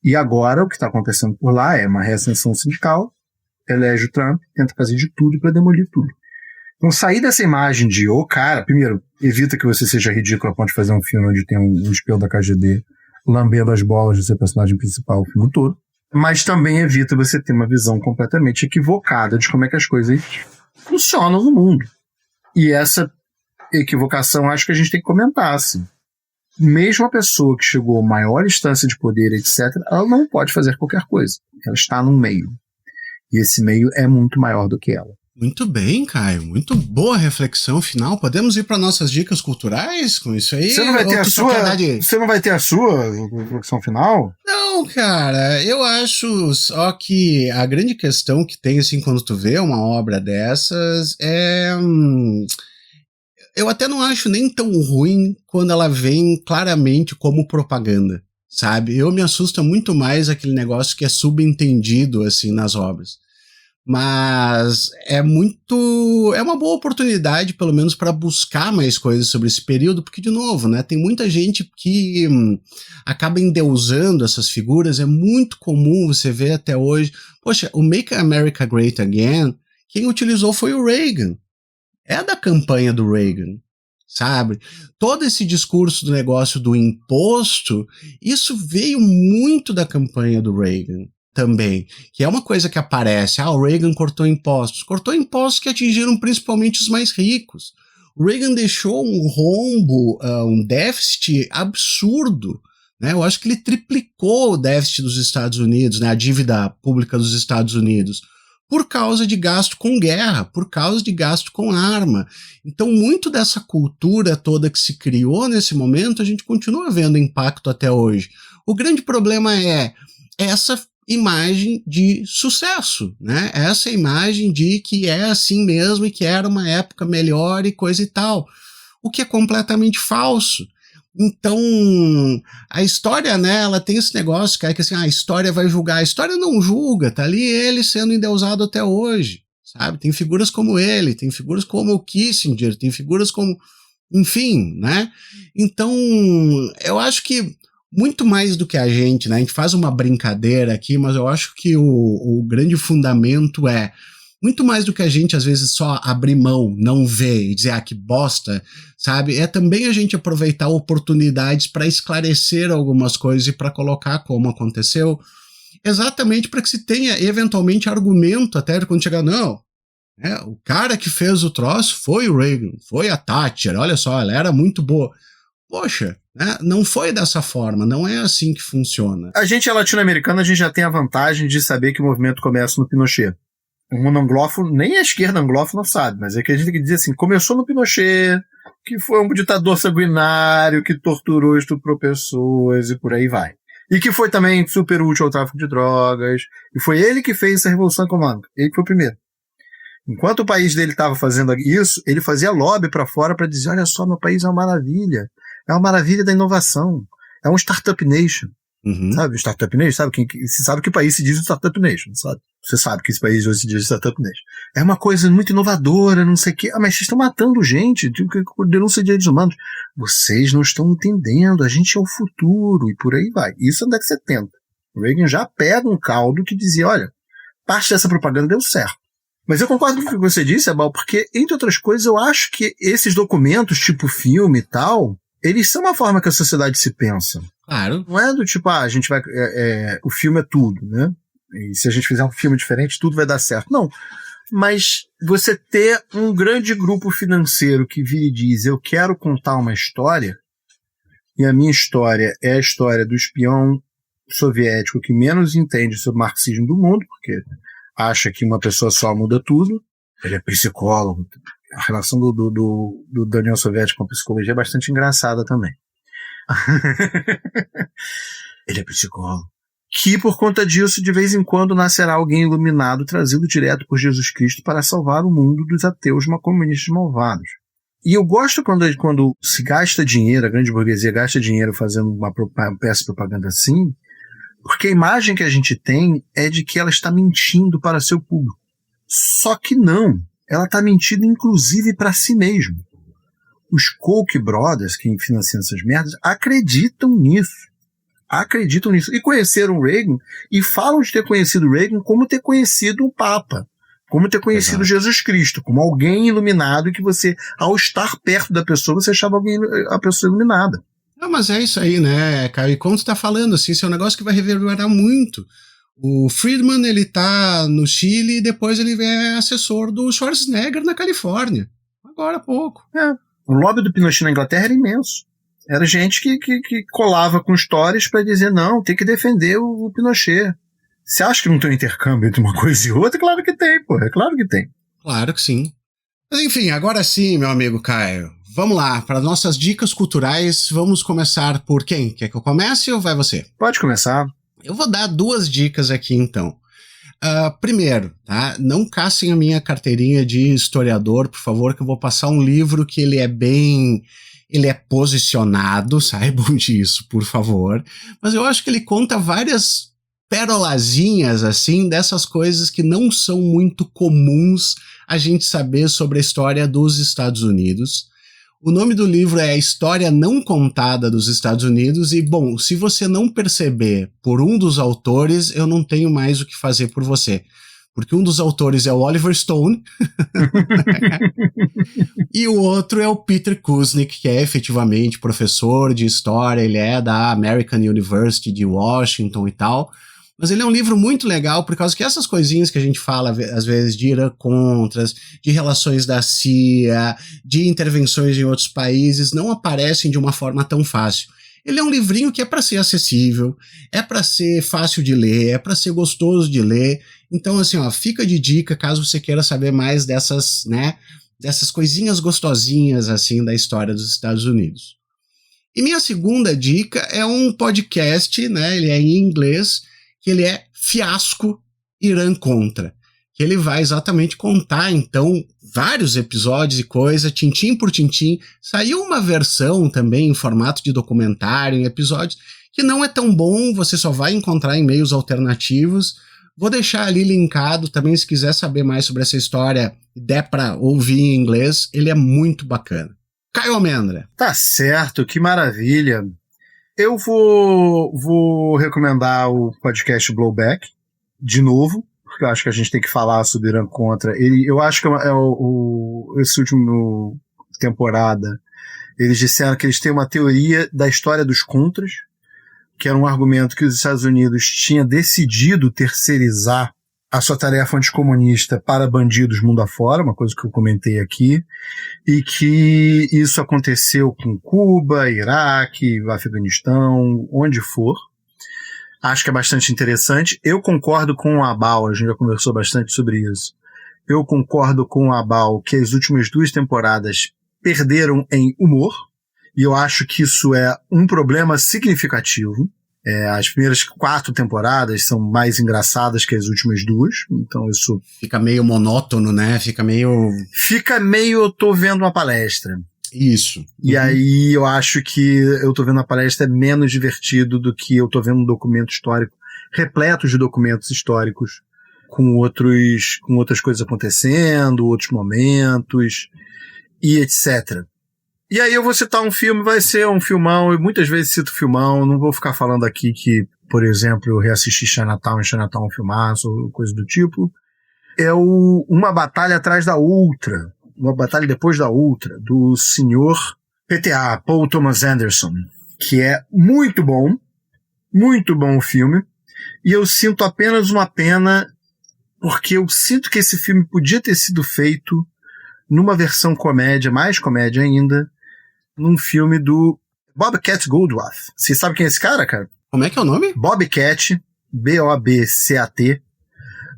[SPEAKER 7] E agora, o que está acontecendo por lá é uma reascensão sindical, elege o Trump, tenta fazer de tudo para demolir tudo. Então, sair dessa imagem de, cara, primeiro, evita que você seja ridículo a ponto de fazer um filme onde tem um espião da KGB lambendo as bolas de ser personagem principal o filme todo. Mas também evita você ter uma visão completamente equivocada de como é que as coisas funcionam no mundo. E essa equivocação acho que a gente tem que comentar, assim. Mesmo a pessoa que chegou a maior instância de poder, etc., ela não pode fazer qualquer coisa. Ela está num meio. E esse meio é muito maior do que ela.
[SPEAKER 5] Muito bem, Caio. Muito boa reflexão final. Podemos ir para nossas dicas culturais com isso aí?
[SPEAKER 7] Você não vai ter a sua reflexão final?
[SPEAKER 5] Não, cara. Eu acho só que a grande questão que tem, assim, quando tu vê uma obra dessas é... Eu até não acho nem tão ruim quando ela vem claramente como propaganda, sabe? Eu me assusta muito mais aquele negócio que é subentendido, assim, nas obras. Mas é uma boa oportunidade, pelo menos, para buscar mais coisas sobre esse período, porque, de novo, né, tem muita gente que acaba endeusando essas figuras, é muito comum você ver até hoje. Poxa, o Make America Great Again, quem utilizou foi o Reagan. É da campanha do Reagan, sabe? Todo esse discurso do negócio do imposto, isso veio muito da campanha do Reagan também, que é uma coisa que aparece, o Reagan cortou impostos que atingiram principalmente os mais ricos. O Reagan deixou um rombo, um déficit absurdo, né? Eu acho que ele triplicou o déficit dos Estados Unidos, né? A dívida pública dos Estados Unidos, por causa de gasto com guerra, por causa de gasto com arma. Então, muito dessa cultura toda que se criou nesse momento, a gente continua vendo impacto até hoje. O grande problema é essa imagem de sucesso, né? Essa imagem de que é assim mesmo e que era uma época melhor e coisa e tal, o que é completamente falso. Então, a história, né, ela tem esse negócio, cara, que assim, a história vai julgar. A história não julga, tá ali ele sendo endeusado até hoje, sabe? Tem figuras como ele, tem figuras como o Kissinger, tem figuras como, enfim, né? Então, eu acho que muito mais do que a gente, né, a gente faz uma brincadeira aqui, mas eu acho que o grande fundamento é muito mais do que a gente, às vezes, só abrir mão, não ver e dizer, que bosta, sabe? É também a gente aproveitar oportunidades para esclarecer algumas coisas e para colocar como aconteceu, exatamente para que se tenha, eventualmente, argumento até quando chegar, não, o cara que fez o troço foi o Reagan, foi a Thatcher, olha só, ela era muito boa. Poxa, né? Não foi dessa forma, não é assim que funciona.
[SPEAKER 7] A gente é latino-americano, a gente já tem a vantagem de saber que o movimento começa no Pinochet. Um anglófono, nem a esquerda anglófona sabe, mas é que a gente tem que dizer assim, começou no Pinochet, que foi um ditador sanguinário, que torturou, estuprou pessoas e por aí vai. E que foi também super útil ao tráfico de drogas, e foi ele que fez essa revolução econômica, ele que foi o primeiro. Enquanto o país dele estava fazendo isso, ele fazia lobby para fora para dizer, olha só, meu país é uma maravilha da inovação, é um startup nation.
[SPEAKER 5] Uhum.
[SPEAKER 7] Sabe, Startup Nation, você sabe que país se diz Startup Nation, sabe? Você sabe que esse país hoje se diz Startup Nation. É uma coisa muito inovadora, não sei o quê. Mas vocês estão matando gente, denúncia de direitos humanos. Vocês não estão entendendo, a gente é o futuro, e por aí vai. Isso é da década de 70. O Reagan já pega um caldo que dizia, olha, parte dessa propaganda deu certo. Mas eu concordo com o que você disse, Abal, porque, entre outras coisas, eu acho que esses documentos, tipo filme e tal, eles são uma forma que a sociedade se pensa.
[SPEAKER 5] Claro.
[SPEAKER 7] Não é do tipo, a gente vai... o filme é tudo, né? E se a gente fizer um filme diferente, tudo vai dar certo. Não. Mas você ter um grande grupo financeiro que vira e diz, eu quero contar uma história, e a minha história é a história do espião soviético que menos entende sobre o marxismo do mundo, porque acha que uma pessoa só muda tudo. Ele é psicólogo. A relação do Daniel Soviético com a psicologia é bastante engraçada também. Ele é psicólogo. Que por conta disso, de vez em quando, nascerá alguém iluminado trazido direto por Jesus Cristo para salvar o mundo dos ateus comunistas malvados. E eu gosto quando se gasta dinheiro, a grande burguesia gasta dinheiro fazendo uma peça de propaganda assim, porque a imagem que a gente tem é de que ela está mentindo para seu público. Só que não. Ela está mentindo inclusive para si mesmo. Os Koch brothers, que financiam essas merdas, acreditam nisso. E conheceram o Reagan e falam de ter conhecido o Reagan como ter conhecido o Papa, como ter conhecido Jesus Cristo, como alguém iluminado e que você, ao estar perto da pessoa, você achava a pessoa iluminada.
[SPEAKER 5] Não, mas é isso aí, né, cara? E como tu tá falando, assim, isso é um negócio que vai reverberar muito. O Friedman, ele tá no Chile e depois ele é assessor do Schwarzenegger na Califórnia. Agora há pouco.
[SPEAKER 7] O lobby do Pinochet na Inglaterra era imenso. Era gente que colava com stories para dizer, não, tem que defender o Pinochet. Você acha que não tem um intercâmbio entre uma coisa e outra? Claro que tem, pô. É claro que tem.
[SPEAKER 5] Claro que sim. Mas enfim, agora sim, meu amigo Caio. Vamos lá, para nossas dicas culturais, vamos começar por quem? Quer que eu comece ou vai você?
[SPEAKER 7] Pode começar.
[SPEAKER 5] Eu vou dar 2 dicas aqui, então. Primeiro, tá? Não caçem a minha carteirinha de historiador, por favor, que eu vou passar um livro que ele é posicionado, saibam disso, por favor. Mas eu acho que ele conta várias pérolazinhas, assim, dessas coisas que não são muito comuns a gente saber sobre a história dos Estados Unidos. O nome do livro é A História Não Contada dos Estados Unidos e, bom, se você não perceber por um dos autores, eu não tenho mais o que fazer por você. Porque um dos autores é o Oliver Stone e o outro é o Peter Kuznick, que é efetivamente professor de história, ele é da American University de Washington e tal. Mas ele é um livro muito legal por causa que essas coisinhas que a gente fala, às vezes, de Iracontras, de relações da CIA, de intervenções em outros países, não aparecem de uma forma tão fácil. Ele é um livrinho que é para ser acessível, é para ser fácil de ler, é para ser gostoso de ler. Então, assim, ó, fica de dica caso você queira saber mais dessas, né, dessas coisinhas gostosinhas, assim, da história dos Estados Unidos. E minha segunda dica é um podcast, né, ele é em inglês, que ele é Fiasco Irã Contra, que ele vai exatamente contar, então, vários episódios e coisa, tintim por tintim. Saiu uma versão também em formato de documentário, em episódios, que não é tão bom, você só vai encontrar em meios alternativos. Vou deixar ali linkado também, se quiser saber mais sobre essa história, der para ouvir em inglês, ele é muito bacana. Caio Almendra.
[SPEAKER 7] Tá certo, que maravilha. Eu vou recomendar o podcast Blowback, de novo, porque eu acho que a gente tem que falar sobre Irã Contra. Eu acho que esse último temporada, eles disseram que eles têm uma teoria da história dos contras, que era um argumento que os Estados Unidos tinha decidido terceirizar a sua tarefa anticomunista para bandidos mundo afora, uma coisa que eu comentei aqui, e que isso aconteceu com Cuba, Iraque, Afeganistão, onde for. Acho que é bastante interessante. Eu concordo com o Abal, a gente já conversou bastante sobre isso. Eu concordo com o Abal que as últimas 2 temporadas perderam em humor, e eu acho que isso é um problema significativo. As primeiras 4 temporadas são mais engraçadas que as últimas 2, então isso...
[SPEAKER 5] Fica meio monótono, né? Fica meio
[SPEAKER 7] eu tô vendo uma palestra.
[SPEAKER 5] Isso.
[SPEAKER 7] E aí eu acho que eu tô vendo a palestra é menos divertido do que eu tô vendo um documento histórico, repleto de documentos históricos, com outras coisas acontecendo, outros momentos, e etc. E aí eu vou citar um filme, vai ser um filmão, eu muitas vezes cito filmão, não vou ficar falando aqui que, por exemplo, eu reassisti Chinatown é um filmaço, ou coisa do tipo. É Uma Batalha Atrás da Outra, Uma Batalha Depois da Outra, do senhor PTA, Paul Thomas Anderson, que é muito bom o filme, e eu sinto apenas uma pena, porque eu sinto que esse filme podia ter sido feito numa versão comédia, mais comédia ainda, num filme do Bobcat Goldthwait. Você sabe quem é esse cara?
[SPEAKER 5] Como é que é o nome?
[SPEAKER 7] Bobcat, B-O-B-C-A-T,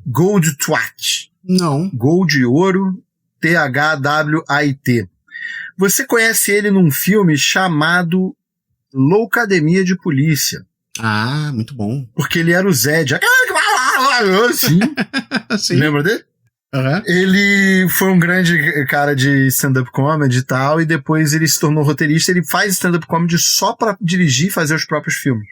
[SPEAKER 7] Goldthwait.
[SPEAKER 5] Não.
[SPEAKER 7] Gold de ouro, T-H-W-A-I-T. Você conhece ele num filme chamado Loucademia de Polícia.
[SPEAKER 5] Ah, muito bom.
[SPEAKER 7] Porque ele era o Zed. Sim.
[SPEAKER 5] Sim.
[SPEAKER 7] Lembra dele?
[SPEAKER 5] Uhum.
[SPEAKER 7] Ele foi um grande cara de stand-up comedy e tal, e depois ele se tornou roteirista. Ele faz stand-up comedy só pra dirigir e fazer os próprios filmes.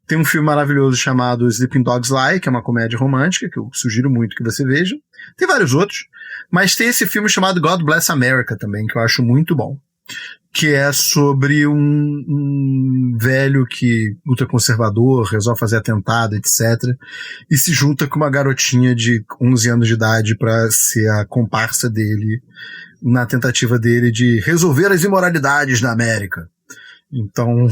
[SPEAKER 7] Tem um filme maravilhoso chamado Sleeping Dogs Lie, que é uma comédia romântica, que eu sugiro muito que você veja. Tem vários outros, mas tem esse filme chamado God Bless America também, que eu acho muito bom. Que é sobre um velho que ultraconservador, resolve fazer atentado, etc. E se junta com uma garotinha de 11 anos de idade para ser a comparsa dele na tentativa dele de resolver as imoralidades da América. Então,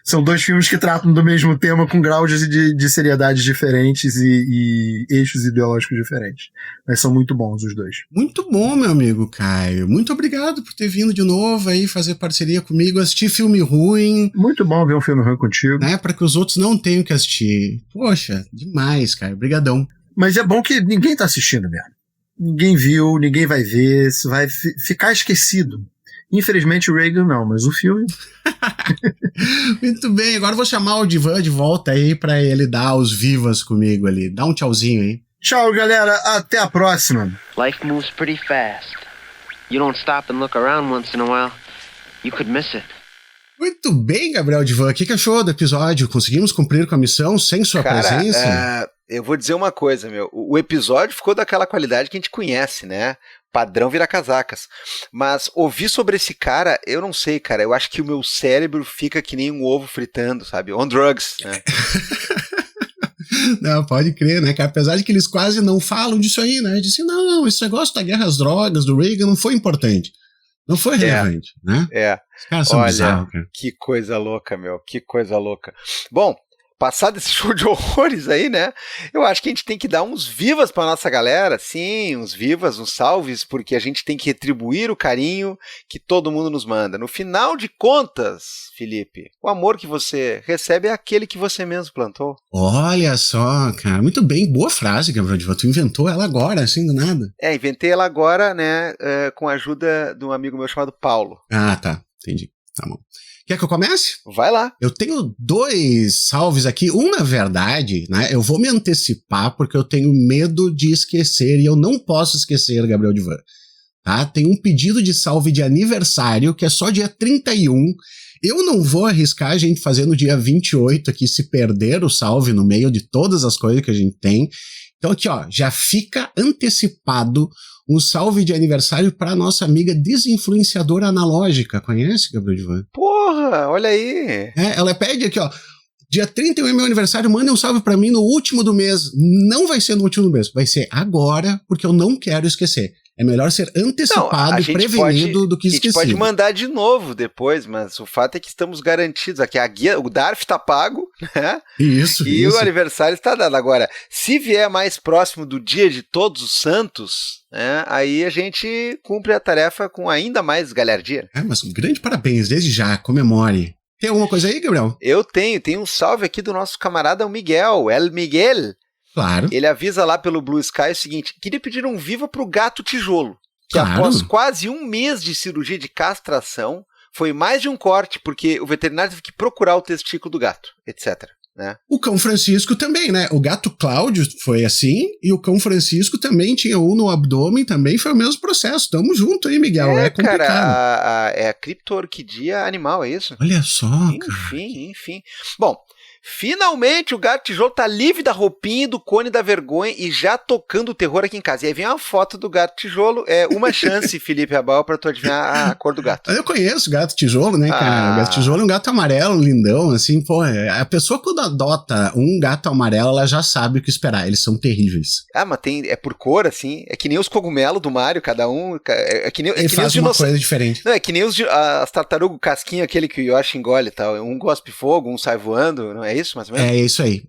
[SPEAKER 7] são 2 filmes que tratam do mesmo tema com graus de seriedade diferentes e eixos ideológicos diferentes. Mas são muito bons os 2.
[SPEAKER 5] Muito bom, meu amigo Caio. Muito obrigado por ter vindo de novo aí fazer parceria comigo, assistir filme ruim.
[SPEAKER 7] Muito bom ver um filme ruim contigo.
[SPEAKER 5] Né, para que os outros não tenham que assistir. Poxa, demais, Caio. Obrigadão.
[SPEAKER 7] Mas é bom que ninguém tá assistindo mesmo. Ninguém viu, ninguém vai ver, isso vai ficar esquecido. Infelizmente o Reagan não, mas o filme...
[SPEAKER 5] Muito bem, agora eu vou chamar o Divan de volta aí pra ele dar os vivas comigo ali. Dá um tchauzinho aí.
[SPEAKER 7] Tchau, galera. Até a próxima.
[SPEAKER 8] Life moves pretty fast. You don't stop and look around once in a while, you could miss it.
[SPEAKER 5] Muito bem, Gabriel Divan. O que achou do episódio? Conseguimos cumprir com a missão sem sua presença?
[SPEAKER 6] Eu vou dizer uma coisa, meu. O episódio ficou daquela qualidade que a gente conhece, né? Padrão vira casacas. Mas ouvir sobre esse cara, eu não sei, cara. Eu acho que o meu cérebro fica que nem um ovo fritando, sabe? On drugs, né?
[SPEAKER 5] Não, pode crer, né, cara? Apesar de que eles quase não falam disso aí, né? Dizem, não, esse negócio da guerra às drogas, do Reagan, não foi importante. Não foi relevante, né?
[SPEAKER 6] É.
[SPEAKER 5] Os caras são
[SPEAKER 6] Olha,
[SPEAKER 5] bizarros, cara.
[SPEAKER 6] Que coisa louca, meu. Que coisa louca. Bom, passado esse show de horrores aí, né? Eu acho que a gente tem que dar uns vivas pra nossa galera. Sim, uns vivas, uns salves, porque a gente tem que retribuir o carinho que todo mundo nos manda. No final de contas, Felipe, o amor que você recebe é aquele que você mesmo plantou.
[SPEAKER 5] Olha só, cara, muito bem, boa frase, Gabriel Divan. Tu inventou ela agora, assim, do nada.
[SPEAKER 6] Inventei ela agora, né, com a ajuda de um amigo meu chamado Paulo.
[SPEAKER 5] Ah, tá, entendi, tá bom. Quer que eu comece?
[SPEAKER 6] Vai lá.
[SPEAKER 5] Eu tenho 2 salves aqui. Na verdade, né, eu vou me antecipar porque eu tenho medo de esquecer e eu não posso esquecer, Gabriel Divan. Tá? Tem um pedido de salve de aniversário que é só dia 31. Eu não vou arriscar a gente fazer no dia 28 aqui, se perder o salve no meio de todas as coisas que a gente tem. Então aqui, ó, já fica antecipado um salve de aniversário para nossa amiga desinfluenciadora analógica. Conhece, Gabriel Divan?
[SPEAKER 6] Porra, olha aí.
[SPEAKER 5] Ela pede aqui, ó, dia 31 é meu aniversário, manda um salve para mim no último do mês. Não vai ser no último do mês, vai ser agora, porque eu não quero esquecer. É melhor ser antecipado e prevenido do que esquecido.
[SPEAKER 6] A gente pode mandar de novo depois, mas o fato é que estamos garantidos. Aqui a guia, o DARF está pago, né?
[SPEAKER 5] Isso.
[SPEAKER 6] O aniversário está dado. Agora, se vier mais próximo do dia de Todos os Santos, né, aí a gente cumpre a tarefa com ainda mais galhardia.
[SPEAKER 5] Mas um grande parabéns, desde já, comemore. Tem alguma coisa aí, Gabriel?
[SPEAKER 6] Eu tenho um salve aqui do nosso camarada Miguel, El Miguel.
[SPEAKER 5] Claro.
[SPEAKER 6] Ele avisa lá pelo Blue Sky o seguinte: queria pedir um viva pro gato tijolo, que após quase 1 mês de cirurgia de castração, foi mais de um corte, porque o veterinário teve que procurar o testículo do gato, etc. Né?
[SPEAKER 5] O cão Francisco também, né? O gato Cláudio foi assim, e o cão Francisco também tinha um no abdômen, também foi o mesmo processo. Tamo junto aí, Miguel, é complicado.
[SPEAKER 6] Cara, é a criptorquidia animal, é isso?
[SPEAKER 5] Olha só,
[SPEAKER 6] Enfim. Bom, finalmente o gato tijolo tá livre da roupinha, do cone da vergonha e já tocando o terror aqui em casa. E aí vem uma foto do gato tijolo. É uma chance, Felipe Abal, pra tu adivinhar a cor do gato.
[SPEAKER 5] Eu conheço o gato tijolo, né, cara? O gato tijolo é um gato amarelo, lindão, assim, pô. A pessoa quando adota um gato amarelo, ela já sabe o que esperar. Eles são terríveis.
[SPEAKER 6] Mas é por cor, assim. É que nem os cogumelos do Mario, cada um. É que nem,
[SPEAKER 5] Ele faz uma coisa diferente.
[SPEAKER 6] Não, é que nem as tartarugas casquinha, aquele que o Yoshi engole e tal. Um gospe fogo, um sai voando, não é isso, mais ou menos?
[SPEAKER 5] É isso aí.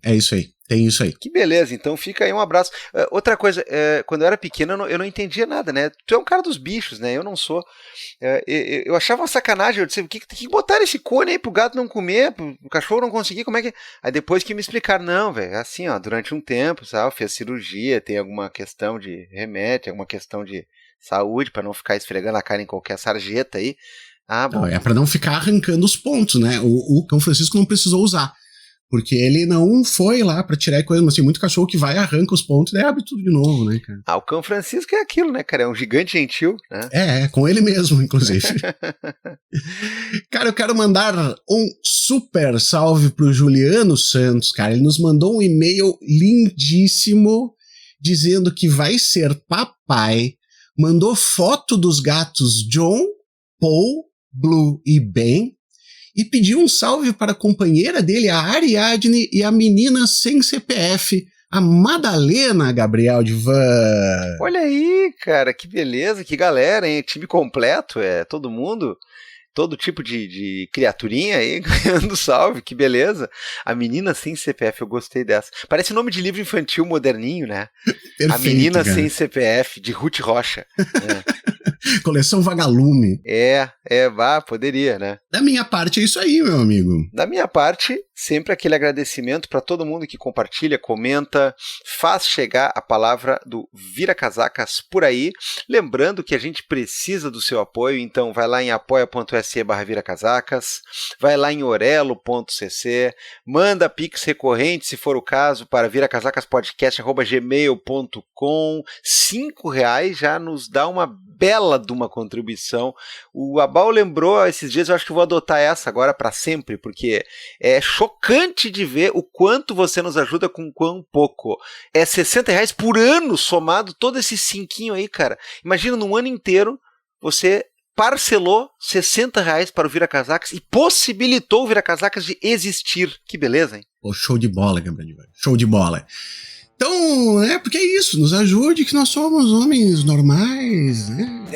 [SPEAKER 5] Tem isso aí.
[SPEAKER 6] Que beleza, então fica aí um abraço. Outra coisa, quando eu era pequeno eu não entendia nada, né? Tu é um cara dos bichos, né? Eu não sou. Eu achava uma sacanagem, eu disse, tem que botar esse cone aí pro gato não comer, pro cachorro não conseguir, como é que... Aí depois que me explicaram, não, velho, assim, ó, durante um tempo, sabe, fez cirurgia, tem alguma questão de remédio, alguma questão de saúde, pra não ficar esfregando a cara em qualquer sarjeta aí. Bom.
[SPEAKER 5] Não, é pra não ficar arrancando os pontos, né? O cão Francisco não precisou usar. Porque ele não foi lá pra tirar coisa, mas tem muito cachorro que vai, arranca os pontos e daí abre tudo de novo, né, cara?
[SPEAKER 6] O cão Francisco é aquilo, né, cara? É um gigante gentil, né?
[SPEAKER 5] Com ele mesmo, inclusive. Cara, eu quero mandar um super salve pro Juliano Santos, cara. Ele nos mandou um e-mail lindíssimo dizendo que vai ser papai. Mandou foto dos gatos John, Paul, Blue e Ben. E pediu um salve para a companheira dele, a Ariadne, e a menina sem CPF, a Madalena Gabriel Divan.
[SPEAKER 6] Olha aí, cara, que beleza, que galera, hein? Time completo, todo mundo, todo tipo de criaturinha aí ganhando salve, que beleza. A menina sem CPF, eu gostei dessa. Parece nome de livro infantil moderninho, né?
[SPEAKER 5] Perfeito,
[SPEAKER 6] a menina
[SPEAKER 5] cara.
[SPEAKER 6] Sem CPF, de Ruth Rocha.
[SPEAKER 5] Coleção Vagalume.
[SPEAKER 6] Poderia, né?
[SPEAKER 5] Da minha parte é isso aí, meu amigo.
[SPEAKER 6] Da minha parte, sempre aquele agradecimento para todo mundo que compartilha, comenta, faz chegar a palavra do Vira Casacas por aí. Lembrando que a gente precisa do seu apoio, então vai lá em apoia.se/viracasacas, vai lá em orelo.cc, manda pix recorrente, se for o caso, para viracasacaspodcast@gmail.com. R$5 já nos dá uma bela de uma contribuição. O Abal lembrou esses dias, eu acho que vou adotar essa agora para sempre, porque é chocante de ver o quanto você nos ajuda com quão pouco. É R$60 por ano somado, todo esse cinquinho aí, cara. Imagina, num ano inteiro, você parcelou R$60 para o Vira Casacas e possibilitou o Vira Casacas de existir. Que beleza, hein?
[SPEAKER 5] Pô, show de bola, Gabriel. Show de bola. Então, porque é isso, nos ajude que nós somos homens normais, né?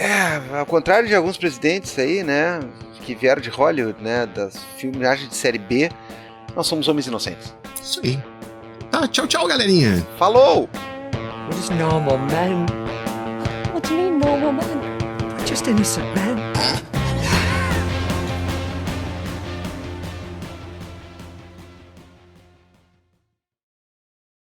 [SPEAKER 6] Ao contrário de alguns presidentes aí, né, que vieram de Hollywood, né, das filmagens de série B, Nós somos homens inocentes.
[SPEAKER 5] Isso aí. Tá, tchau, tchau, galerinha.
[SPEAKER 6] Falou!
[SPEAKER 9] We're just normal men.
[SPEAKER 3] What do you mean, normal man?
[SPEAKER 9] We're just innocent men.